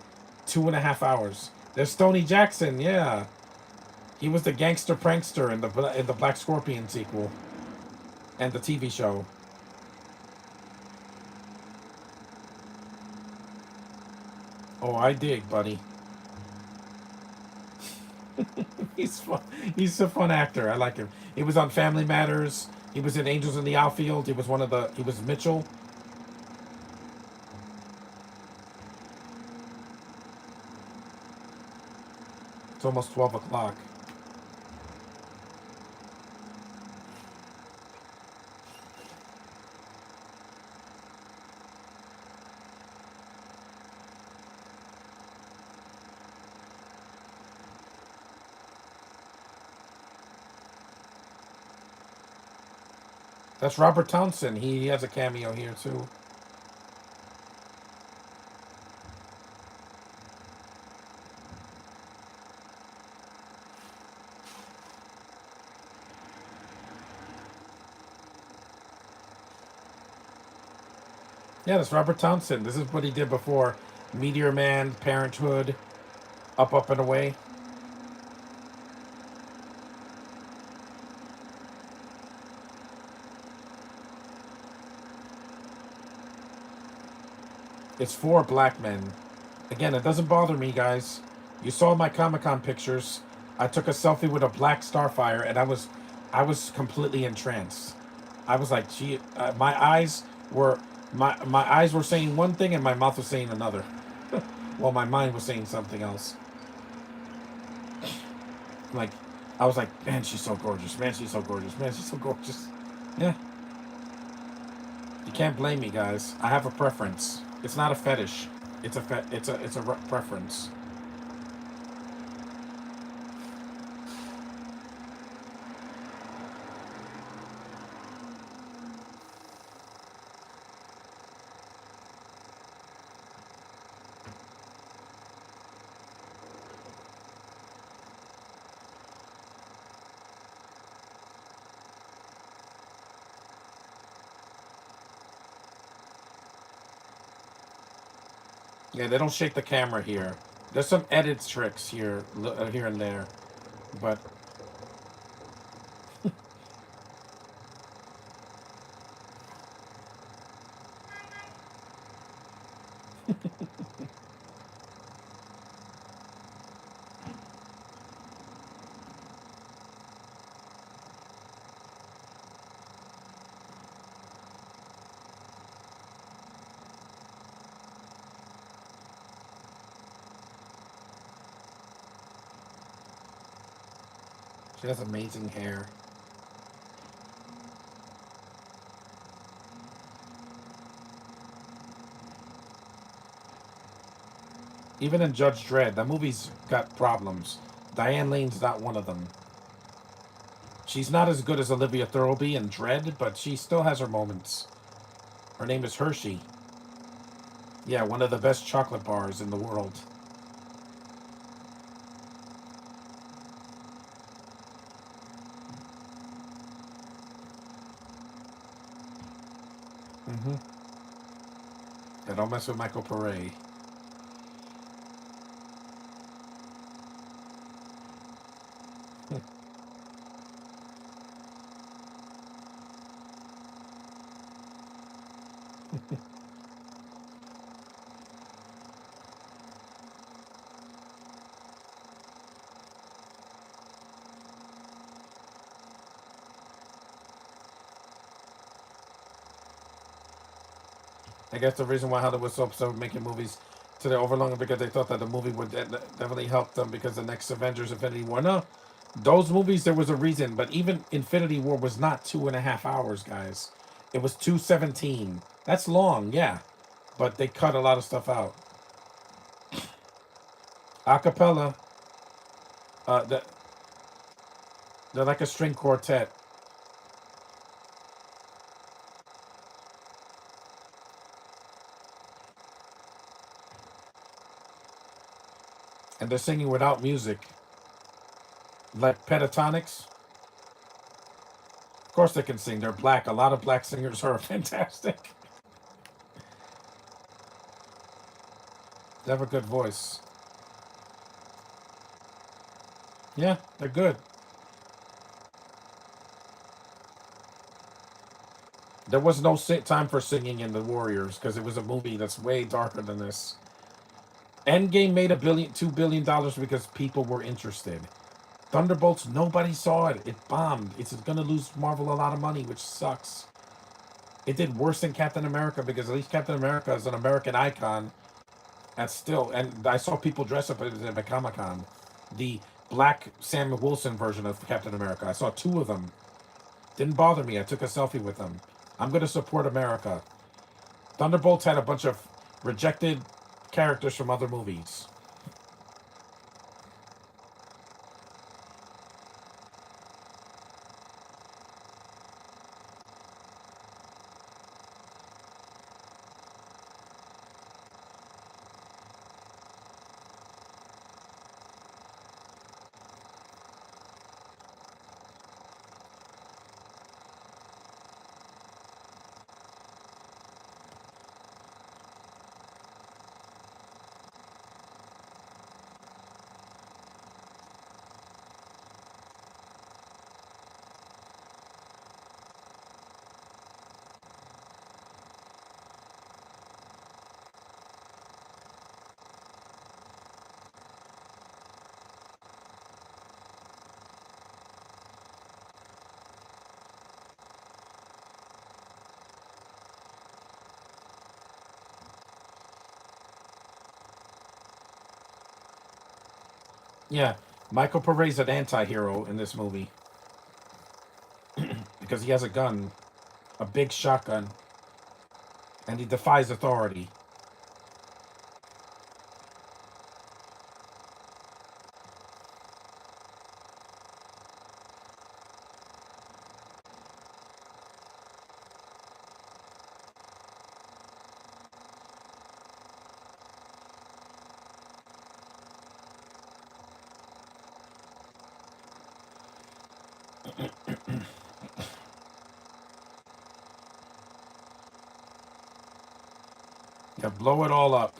2.5 hours? There's Stoney Jackson, yeah. He was the gangster prankster in the Black Scorpion sequel and the TV show. Oh, I dig, buddy. He's fun. He's a fun actor. I like him. He was on Family Matters. He was in Angels in the Outfield. He was one of the. He was Mitchell. It's almost 12 o'clock. That's Robert Townsend. He has a cameo here too. Yeah, that's Robert Townsend. This is what he did before Meteor Man, Parenthood, Up, Up and Away. It's for black men. Again, it doesn't bother me, guys. You saw my Comic Con pictures. I took a selfie with a black starfire, and I was completely entranced. I was like, gee, were my eyes were saying one thing, and my mouth was saying another. Well, my mind was saying something else. Like, I was like, man, she's so gorgeous. Man, she's so gorgeous. Man, she's so gorgeous. Yeah, you can't blame me, guys. I have a preference. It's not a fetish. It's a preference. Yeah, they don't shake the camera here. There's some edit tricks here, here and there, but she has amazing hair. Even in Judge Dredd, that movie's got problems. Diane Lane's not one of them. She's not as good as Olivia Thirlby in Dredd, but she still has her moments. Her name is Hershey. Yeah, one of the best chocolate bars in the world. Mm-hmm. Yeah, don't mess with Michael Pare. I guess the reason why Hollywood was so upset with making movies to the overlonger because they thought that the movie would definitely help them because the next Avengers Infinity War. No, those movies there was a reason, but even Infinity War was not 2.5 hours, guys. It was 2:17. That's long, yeah, but they cut a lot of stuff out. Acapella, uh, they're, they're like a string quartet, and they're singing without music, like pentatonics. Of course, they can sing. They're black. A lot of black singers are fantastic. They have a good voice. Yeah, they're good. There was no time for singing in the Warriors because it was a movie that's way darker than this. Endgame made $2 billion because people were interested. Thunderbolts, nobody saw it. It bombed. It's gonna lose Marvel a lot of money, which sucks. It did worse than Captain America because at least Captain America is an American icon. And still, and I saw people dress up as at Comic Con. The black Sam Wilson version of Captain America. I saw two of them. Didn't bother me. I took a selfie with them. I'm gonna support America. Thunderbolts had a bunch of rejected characters from other movies. Yeah, Michael Pere's an anti-hero in this movie because he has a gun, a big shotgun, and he defies authority. Yeah, blow it all up.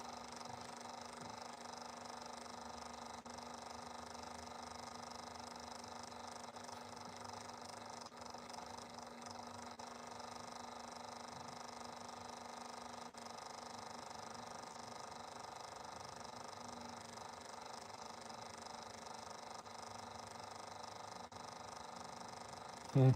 Hmm.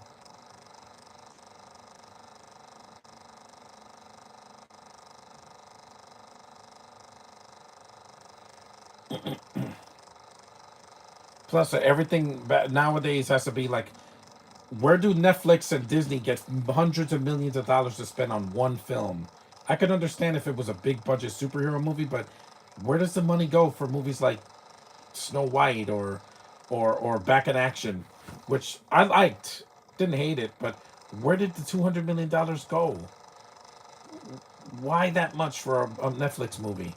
Plus, everything nowadays has to be like, where do Netflix and Disney get hundreds of millions of dollars to spend on one film? I could understand if it was a big budget superhero movie, but where does the money go for movies like Snow White or Back in Action, which I liked, didn't hate it, but where did the $200 million go? Why that much for a Netflix movie?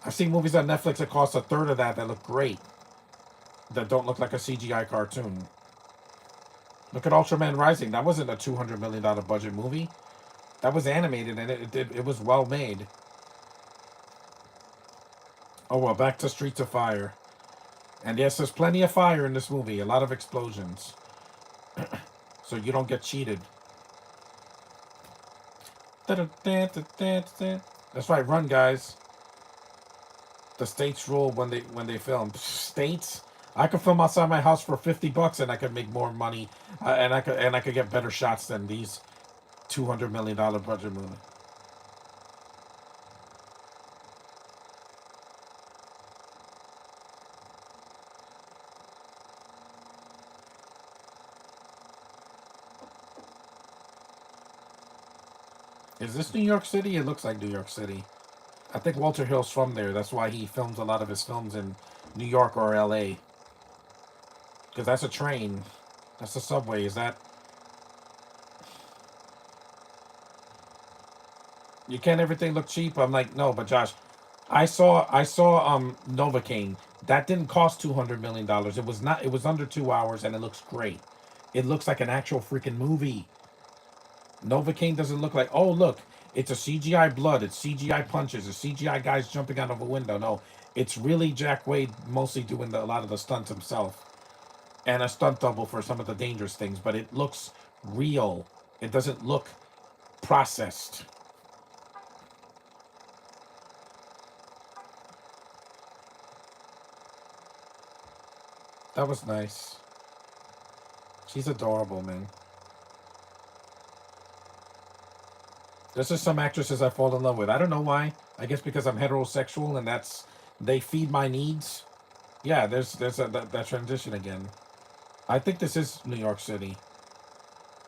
I've seen movies on Netflix that cost a third of that look great, that don't look like a CGI cartoon. Look at Ultraman Rising. That wasn't a $200 million budget movie. That was animated and it was well made. Oh well, back to Streets of Fire. And yes, there's plenty of fire in this movie. A lot of explosions, so you don't get cheated. That's right. Run, guys. The states rule when they film. States. I could film outside my house for $50 and I could make more money, and I could get better shots than these $200 million budget movie. Is this New York City? It looks like New York City. I think Walter Hill's from there. That's why he films a lot of his films in New York or L.A. Because that's a train. That's the subway. Is that you can't everything look cheap? I'm like, no, but Josh, I saw Novocaine. That didn't cost $200 million. It was not. It was under 2 hours, and it looks great. It looks like an actual freaking movie. Novocaine doesn't look like, oh look, it's a CGI blood, it's CGI punches, it's CGI guys jumping out of a window. No, it's really Jack Wade mostly doing a lot of the stunts himself, and a stunt double for some of the dangerous things. But it looks real. It doesn't look processed. That was nice. She's adorable, man. There's just some actresses I fall in love with. I don't know why. I guess because I'm heterosexual and that's they feed my needs. Yeah, there's that transition again. I think this is New York City.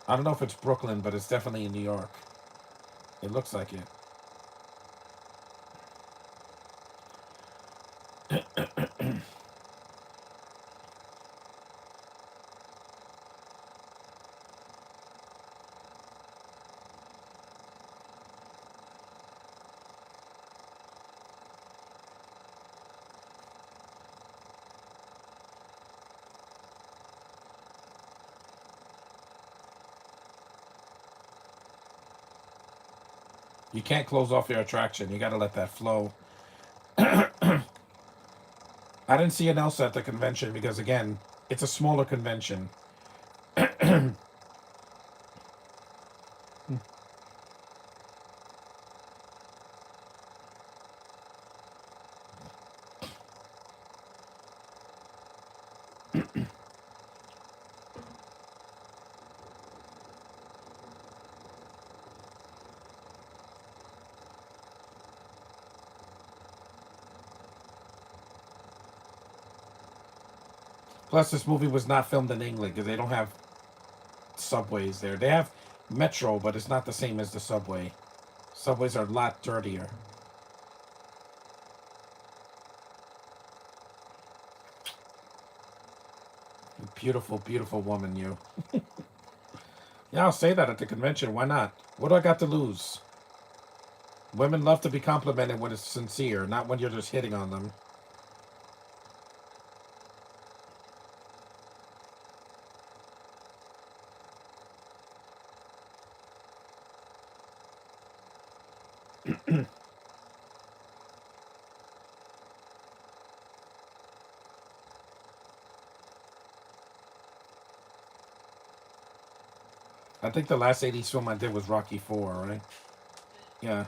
I don't know if it's Brooklyn, but it's definitely in New York. It looks like it. You can't close off your attraction. You got to let that flow. I didn't see an Elsa at the convention because, again, it's a smaller convention. Plus, this movie was not filmed in England because they don't have subways there. They have metro, but it's not the same as the subway. Subways are a lot dirtier. Beautiful, beautiful woman, you. Yeah, I'll say that at the convention. Why not? What do I got to lose? Women love to be complimented when it's sincere, not when you're just hitting on them. I think the last 80s film I did was Rocky 4, right? Yeah,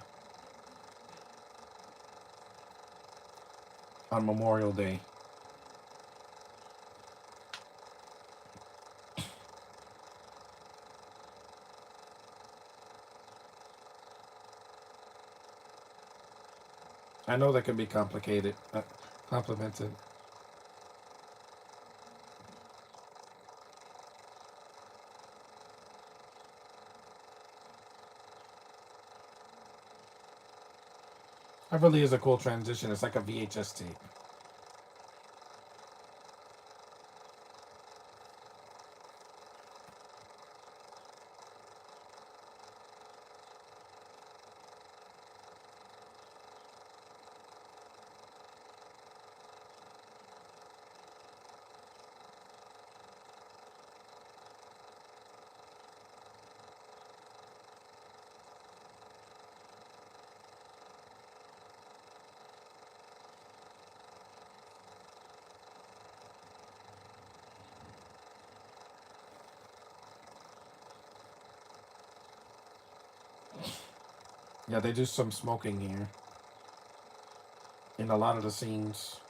on Memorial Day. I know that can be complicated. Complimented. That really is a cool transition. It's like a VHS tape. Yeah, they do some smoking here in a lot of the scenes.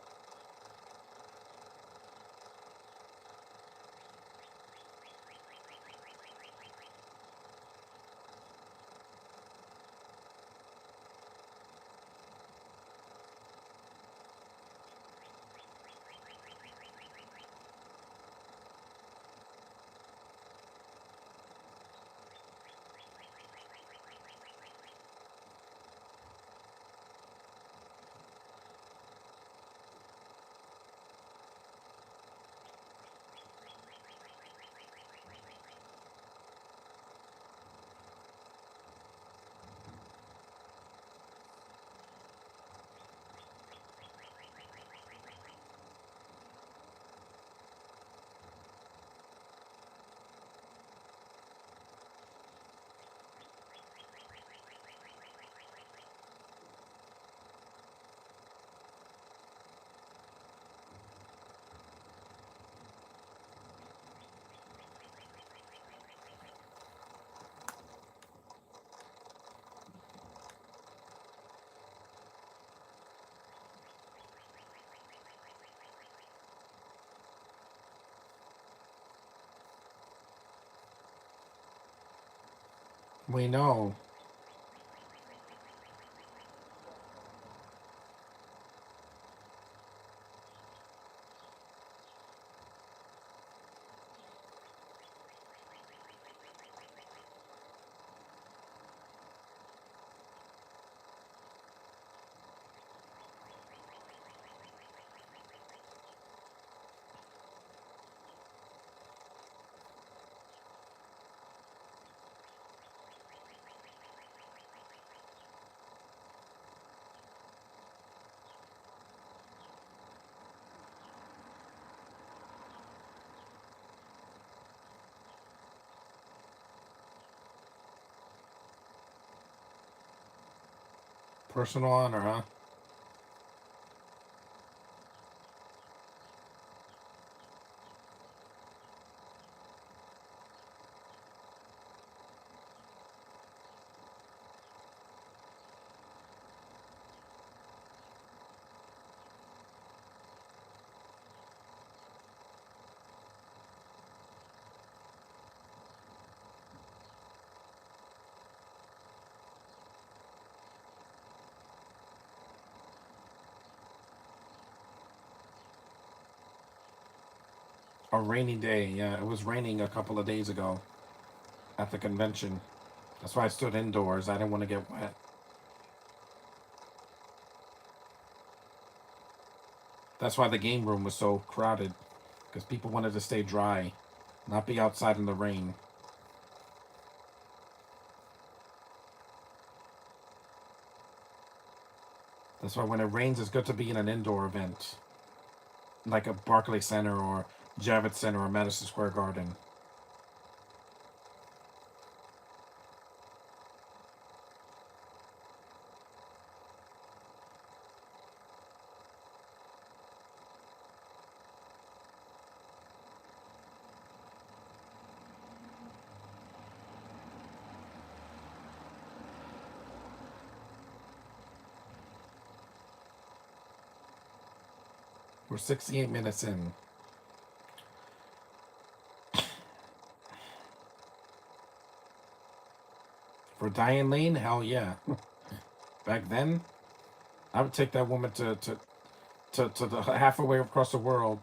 We know. Personal honor, huh? A rainy day. Yeah, it was raining a couple of days ago at the convention. That's why I stood indoors. I didn't want to get wet. That's why the game room was so crowded, because people wanted to stay dry, not be outside in the rain. That's why when it rains, it's good to be in an indoor event, like a Barclays Center or Javits Center or Madison Square Garden. We're 68 minutes in. For Diane Lane, hell yeah. Back then, I would take that woman to the halfway across the world.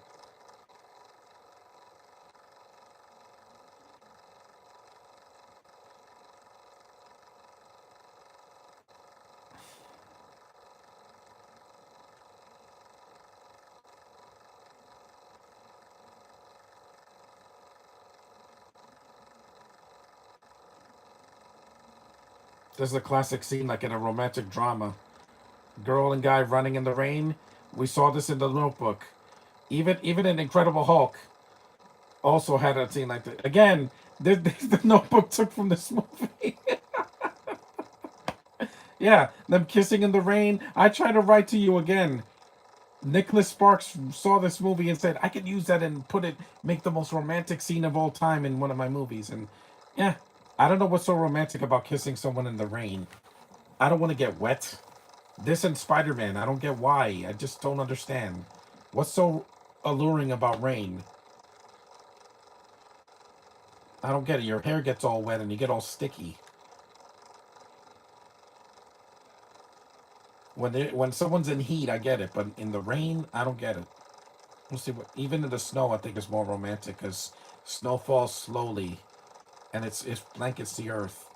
This is a classic scene, like in a romantic drama. Girl and guy running in the rain. We saw this in the Notebook. Even in Incredible Hulk also had a scene like that. Again, the Notebook took from this movie. Yeah, them kissing in the rain. I try to write to you again. Nicholas Sparks saw this movie and said, I could use that and make the most romantic scene of all time in one of my movies. And yeah, I don't know what's so romantic about kissing someone in the rain. I don't want to get wet. This and Spider Man, I don't get why. I just don't understand. What's so alluring about rain? I don't get it. Your hair gets all wet and you get all sticky. When someone's in heat, I get it, but in the rain, I don't get it. We'll see. Even in the snow, I think it's more romantic because snow falls slowly and it blankets the earth.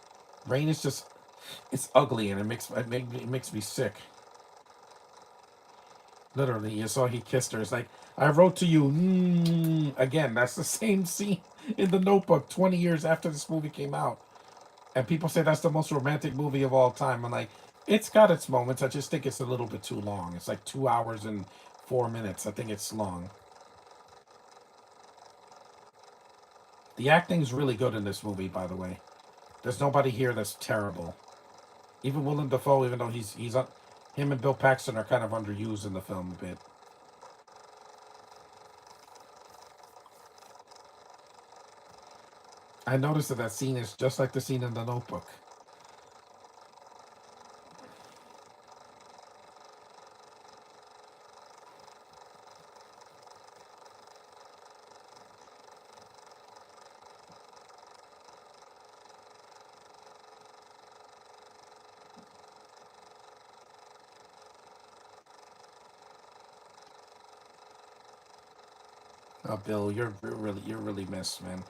Rain is just it's ugly and it makes me sick. Literally, you saw he kissed her. It's like I wrote to you again. That's the same scene in the Notebook 20 years after this movie came out, and people say that's the most romantic movie of all time. I'm like, it's got its moments. I just think it's a little bit too long. It's like 2 hours and 4 minutes. I think it's long. The acting's really good in this movie, by the way. There's nobody here that's terrible. Even Willem Dafoe, even though him and Bill Paxton are kind of underused in the film a bit. I noticed that scene is just like the scene in the Notebook. Oh, Bill, you're really missed, man.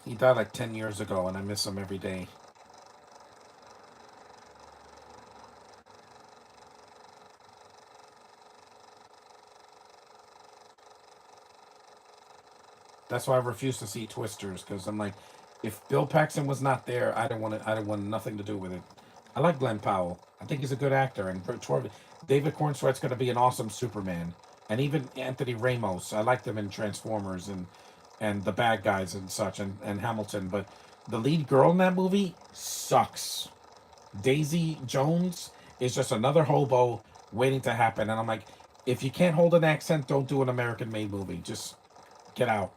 He died like 10 years ago, and I miss him every day. That's why I refuse to see Twisters because I'm like, if Bill Paxton was not there, I didn't want it. I didn't want nothing to do with it. I like Glenn Powell. I think he's a good actor, and David Cornsweet's going to be an awesome Superman, and even Anthony Ramos. I like them in Transformers and the bad guys and such, and Hamilton. But the lead girl in that movie sucks. Daisy Jones is just another hobo waiting to happen, and I'm like, if you can't hold an accent, don't do an American-made movie. Just get out.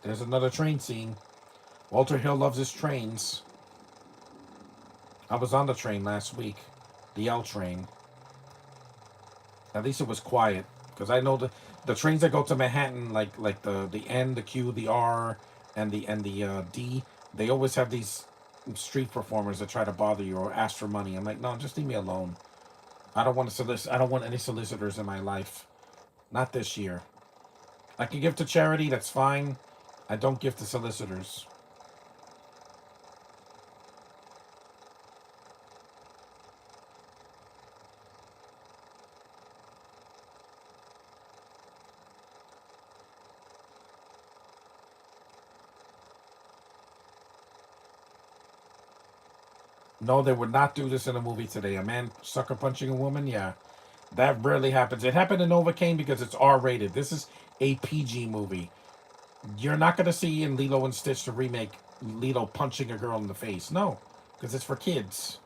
There's another train scene. Walter Hill loves his trains. I was on the train last week, the L train. At least it was quiet because I know the trains that go to Manhattan, like the N, the Q, the R, and the D. They always have these street performers that try to bother you or ask for money. I'm like, no, just leave me alone. I don't want to solicit. I don't want any solicitors in my life. Not this year. I can give to charity. That's fine. I don't give to solicitors. No, they would not do this in a movie today. A man sucker punching a woman, yeah. That rarely happens. It happened in Novocaine because it's R rated. This is a PG movie. You're not going to see in Lilo and Stitch the remake Lilo punching a girl in the face. No, because it's for kids.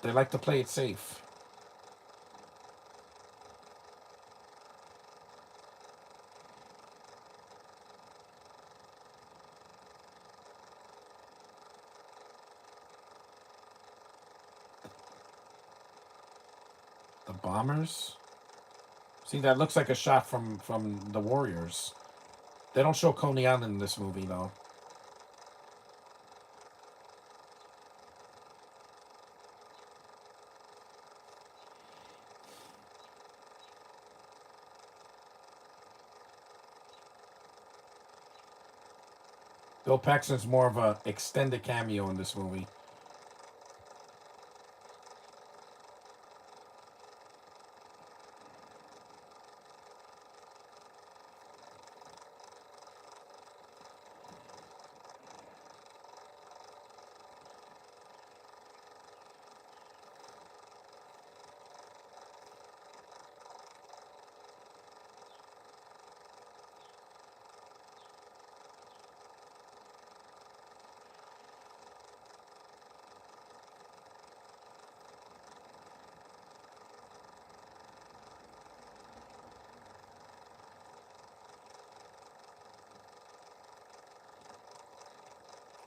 They like to play it safe. The Bombers? See, that looks like a shot from the Warriors. They don't show Coney Island in this movie, though. Bill Paxton's more of a extended cameo in this movie.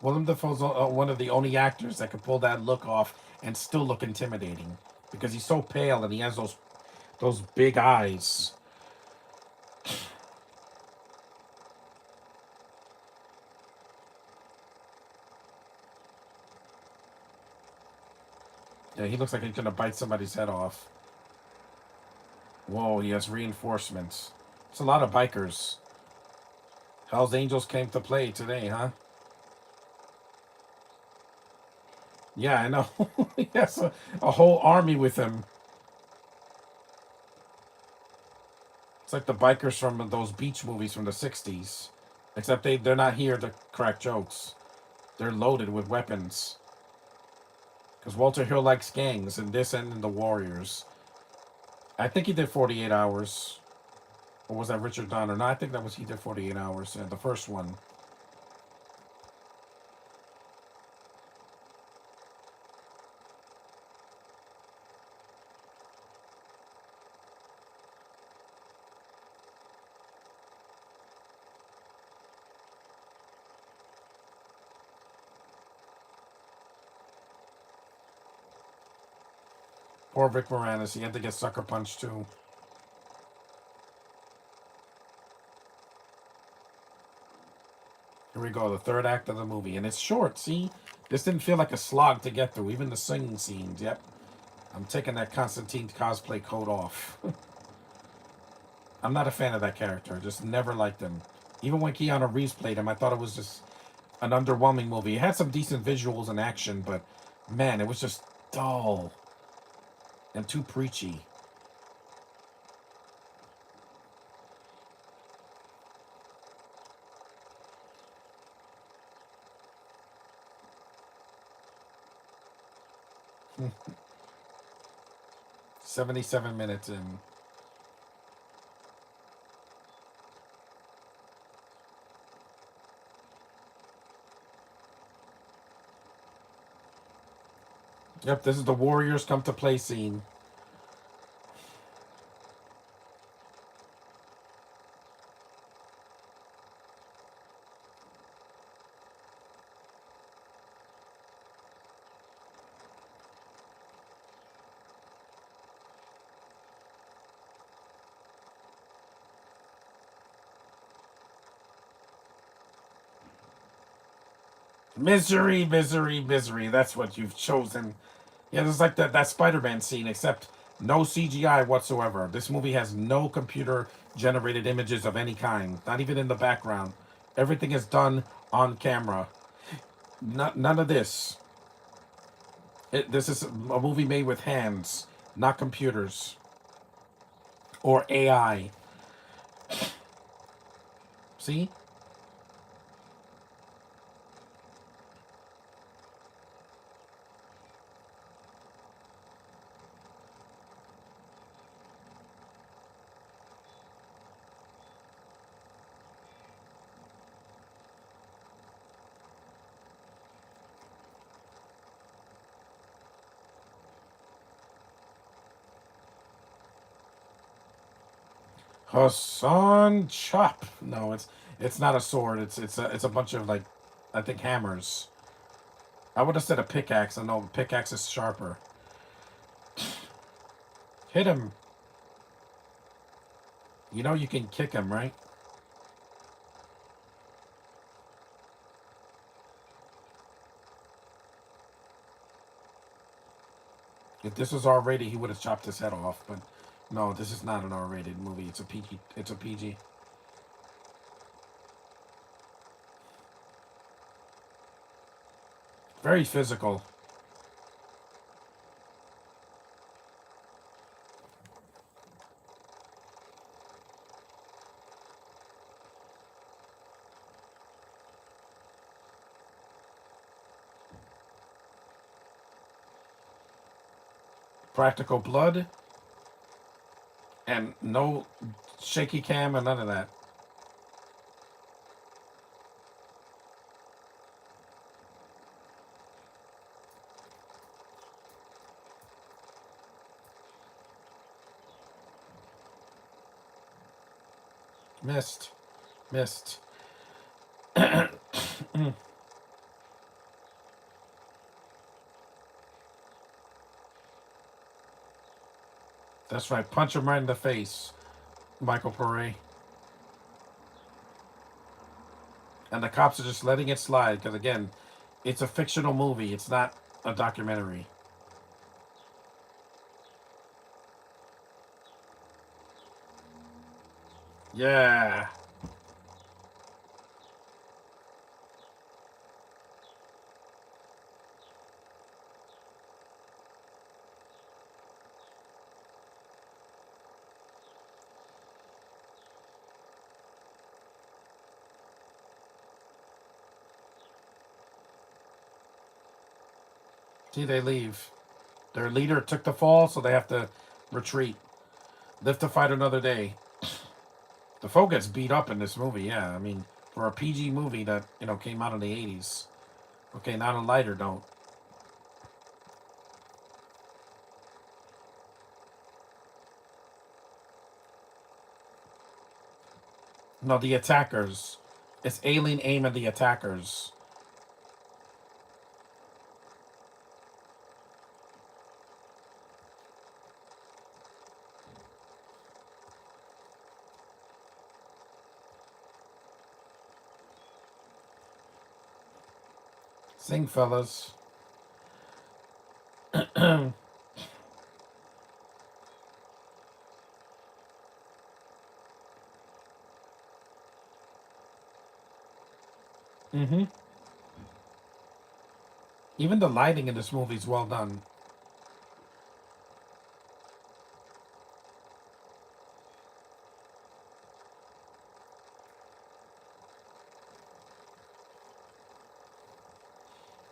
Willem Dafoe's one of the only actors that can pull that look off and still look intimidating because he's so pale and he has those big eyes. Yeah, he looks like he's gonna bite somebody's head off. Whoa, he has reinforcements. It's a lot of bikers. Hell's Angels came to play today, huh? Yeah, I know. He has a whole army with him. It's like the bikers from those beach movies from the 60s. Except they're not here to crack jokes. They're loaded with weapons. Because Walter Hill likes gangs in this and in The Warriors. I think he did 48 hours. Or was that Richard Donner? No, I think that was he did 48 hours. The first one. Poor Rick Moranis. He had to get sucker punched too. Here we go, the third act of the movie. And it's short, see? This didn't feel like a slog to get through, even the singing scenes. Yep. I'm taking that Constantine cosplay coat off. I'm not a fan of that character. Just never liked him. Even when Keanu Reeves played him, I thought it was just an underwhelming movie. It had some decent visuals and action, but man, it was just dull and too preachy. Hmm. 77 minutes in. Yep, this is the Warriors come to play scene. Misery, misery, misery. That's what you've chosen. Yeah, it's like that Spider-Man scene, except no CGI whatsoever. This movie has no computer generated images of any kind, not even in the background. Everything is done on camera. None of this. This is a movie made with hands, not computers or AI. See? Hassan Chop. No, it's not a sword. It's a bunch of like, I think hammers. I would have said a pickaxe. I know pickaxe is sharper. Hit him. You know you can kick him, right? If this was R-rated, he would have chopped his head off. But no, this is not an R-rated movie. It's a PG. It's a PG. Very physical. Practical blood and no shaky cam and none of that. Missed. Missed. That's right. Punch him right in the face, Michael Pare. And the cops are just letting it slide because, again, it's a fictional movie. It's not a documentary. Yeah. See, they leave. Their leader took the fall, so they have to retreat. Live to fight another day. The foe gets beat up in this movie, yeah. I mean, for a PG movie that, came out in the 80s. Okay, not a lighter note. No, the attackers. It's alien aim at the attackers. Sing, fellas. Mm-hmm. Even the lighting in this movie is well done.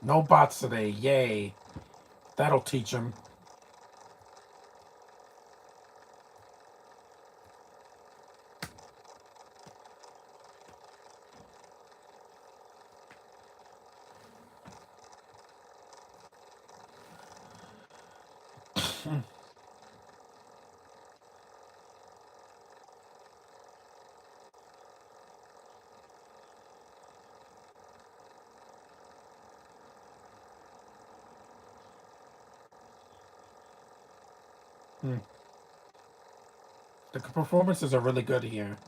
No bots today. Yay. That'll teach him. Hmm. The performances are really good here.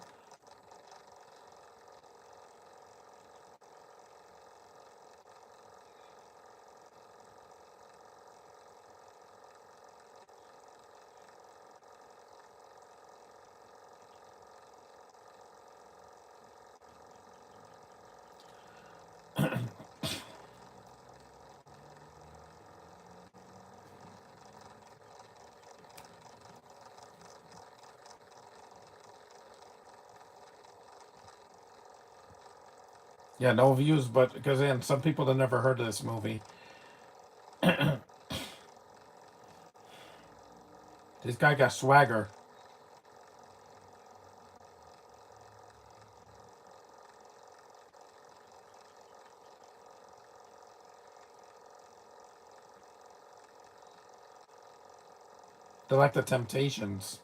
Yeah, no views, but because then some people have never heard of this movie. This guy got swagger. They're like the Temptations.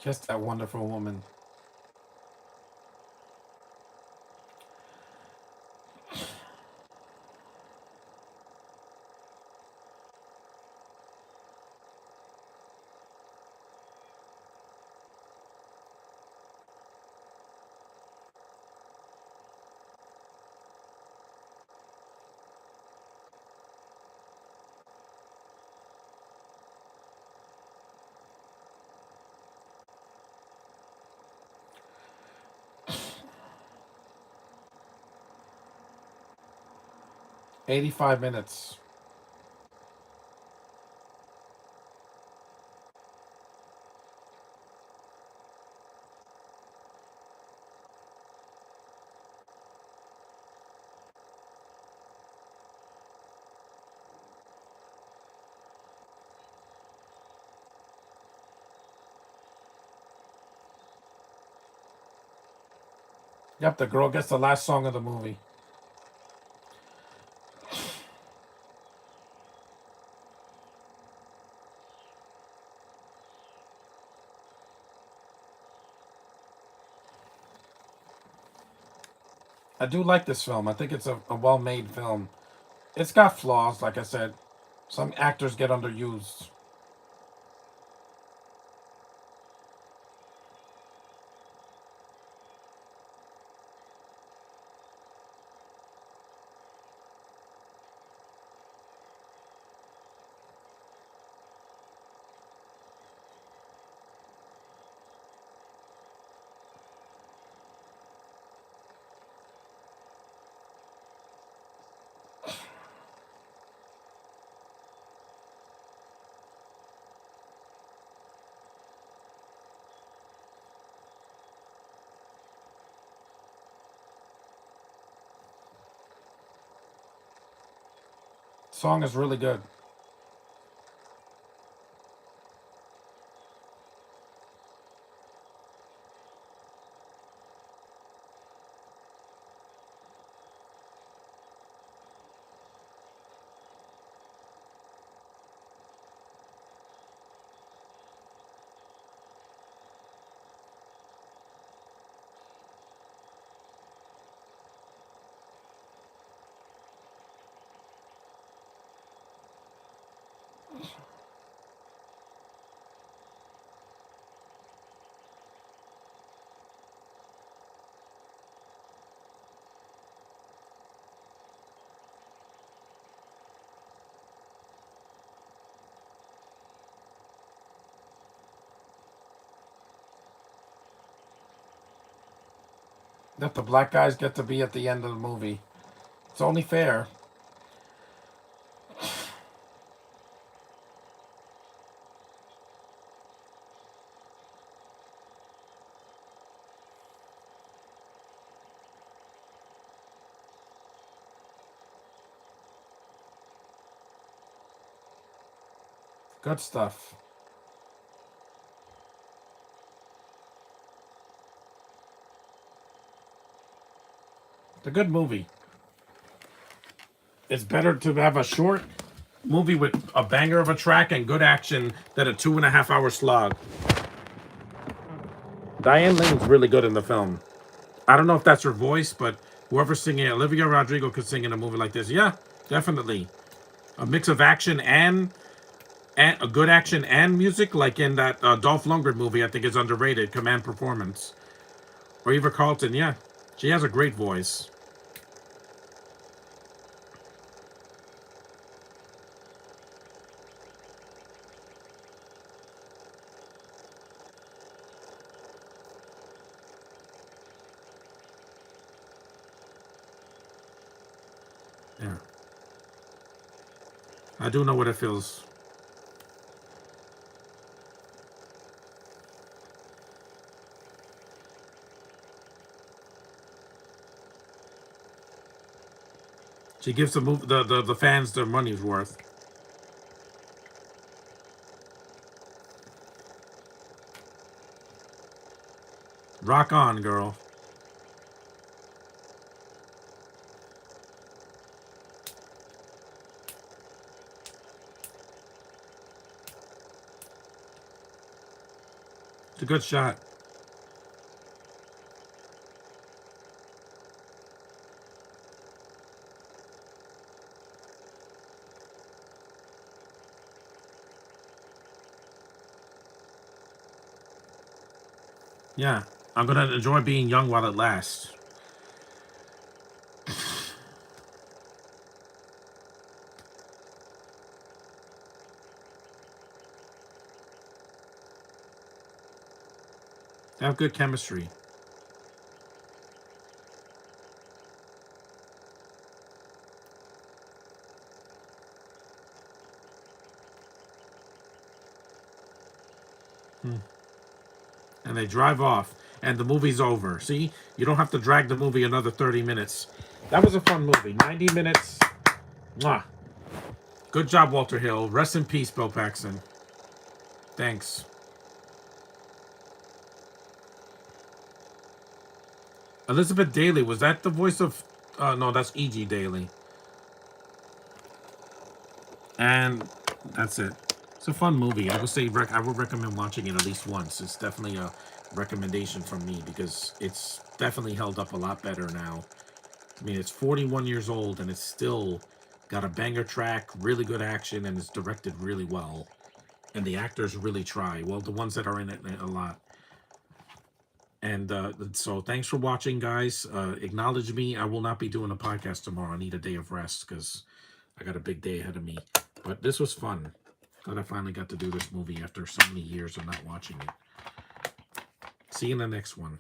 Just that wonderful woman. 85 minutes. Yep, the girl gets the last song of the movie. I do like this film. I think it's a well made film. It's got flaws, like I said. Some actors get underused. Song is really good. That the black guys get to be at the end of the movie. It's only fair. Good stuff. It's a good movie. It's better to have a short movie with a banger of a track and good action than a 2.5 hour slog. Diane Lane's really good in the film. I don't know if that's her voice, but whoever's singing it, Olivia Rodrigo could sing in a movie like this. Yeah, definitely. A mix of action and a good action and music, like in that Dolph Lundgren movie, I think is underrated, Command Performance. Or Eva Carlton, yeah. She has a great voice. Yeah. I do know what it feels. She gives the fans their money's worth. Rock on, girl. It's a good shot. Yeah. I'm gonna enjoy being young while it lasts. They have good chemistry. And they drive off, and the movie's over. See, you don't have to drag the movie another 30 minutes. That was a fun movie. 90 minutes. Mwah. Good job, Walter Hill. Rest in peace, Bill Paxton. Thanks. Elizabeth Daily, was that the voice of... no, that's E.G. Daily. And that's it. It's a fun movie. I would say I would recommend watching it at least once. It's definitely a recommendation from me because it's definitely held up a lot better now. I mean, it's 41 years old and it's still got a banger track, really good action, and it's directed really well. And the actors really try. Well, the ones that are in it a lot. And so thanks for watching, guys. Acknowledge me. I will not be doing a podcast tomorrow. I need a day of rest because I got a big day ahead of me. But this was fun. Glad I finally got to do this movie after so many years of not watching it. See you in the next one.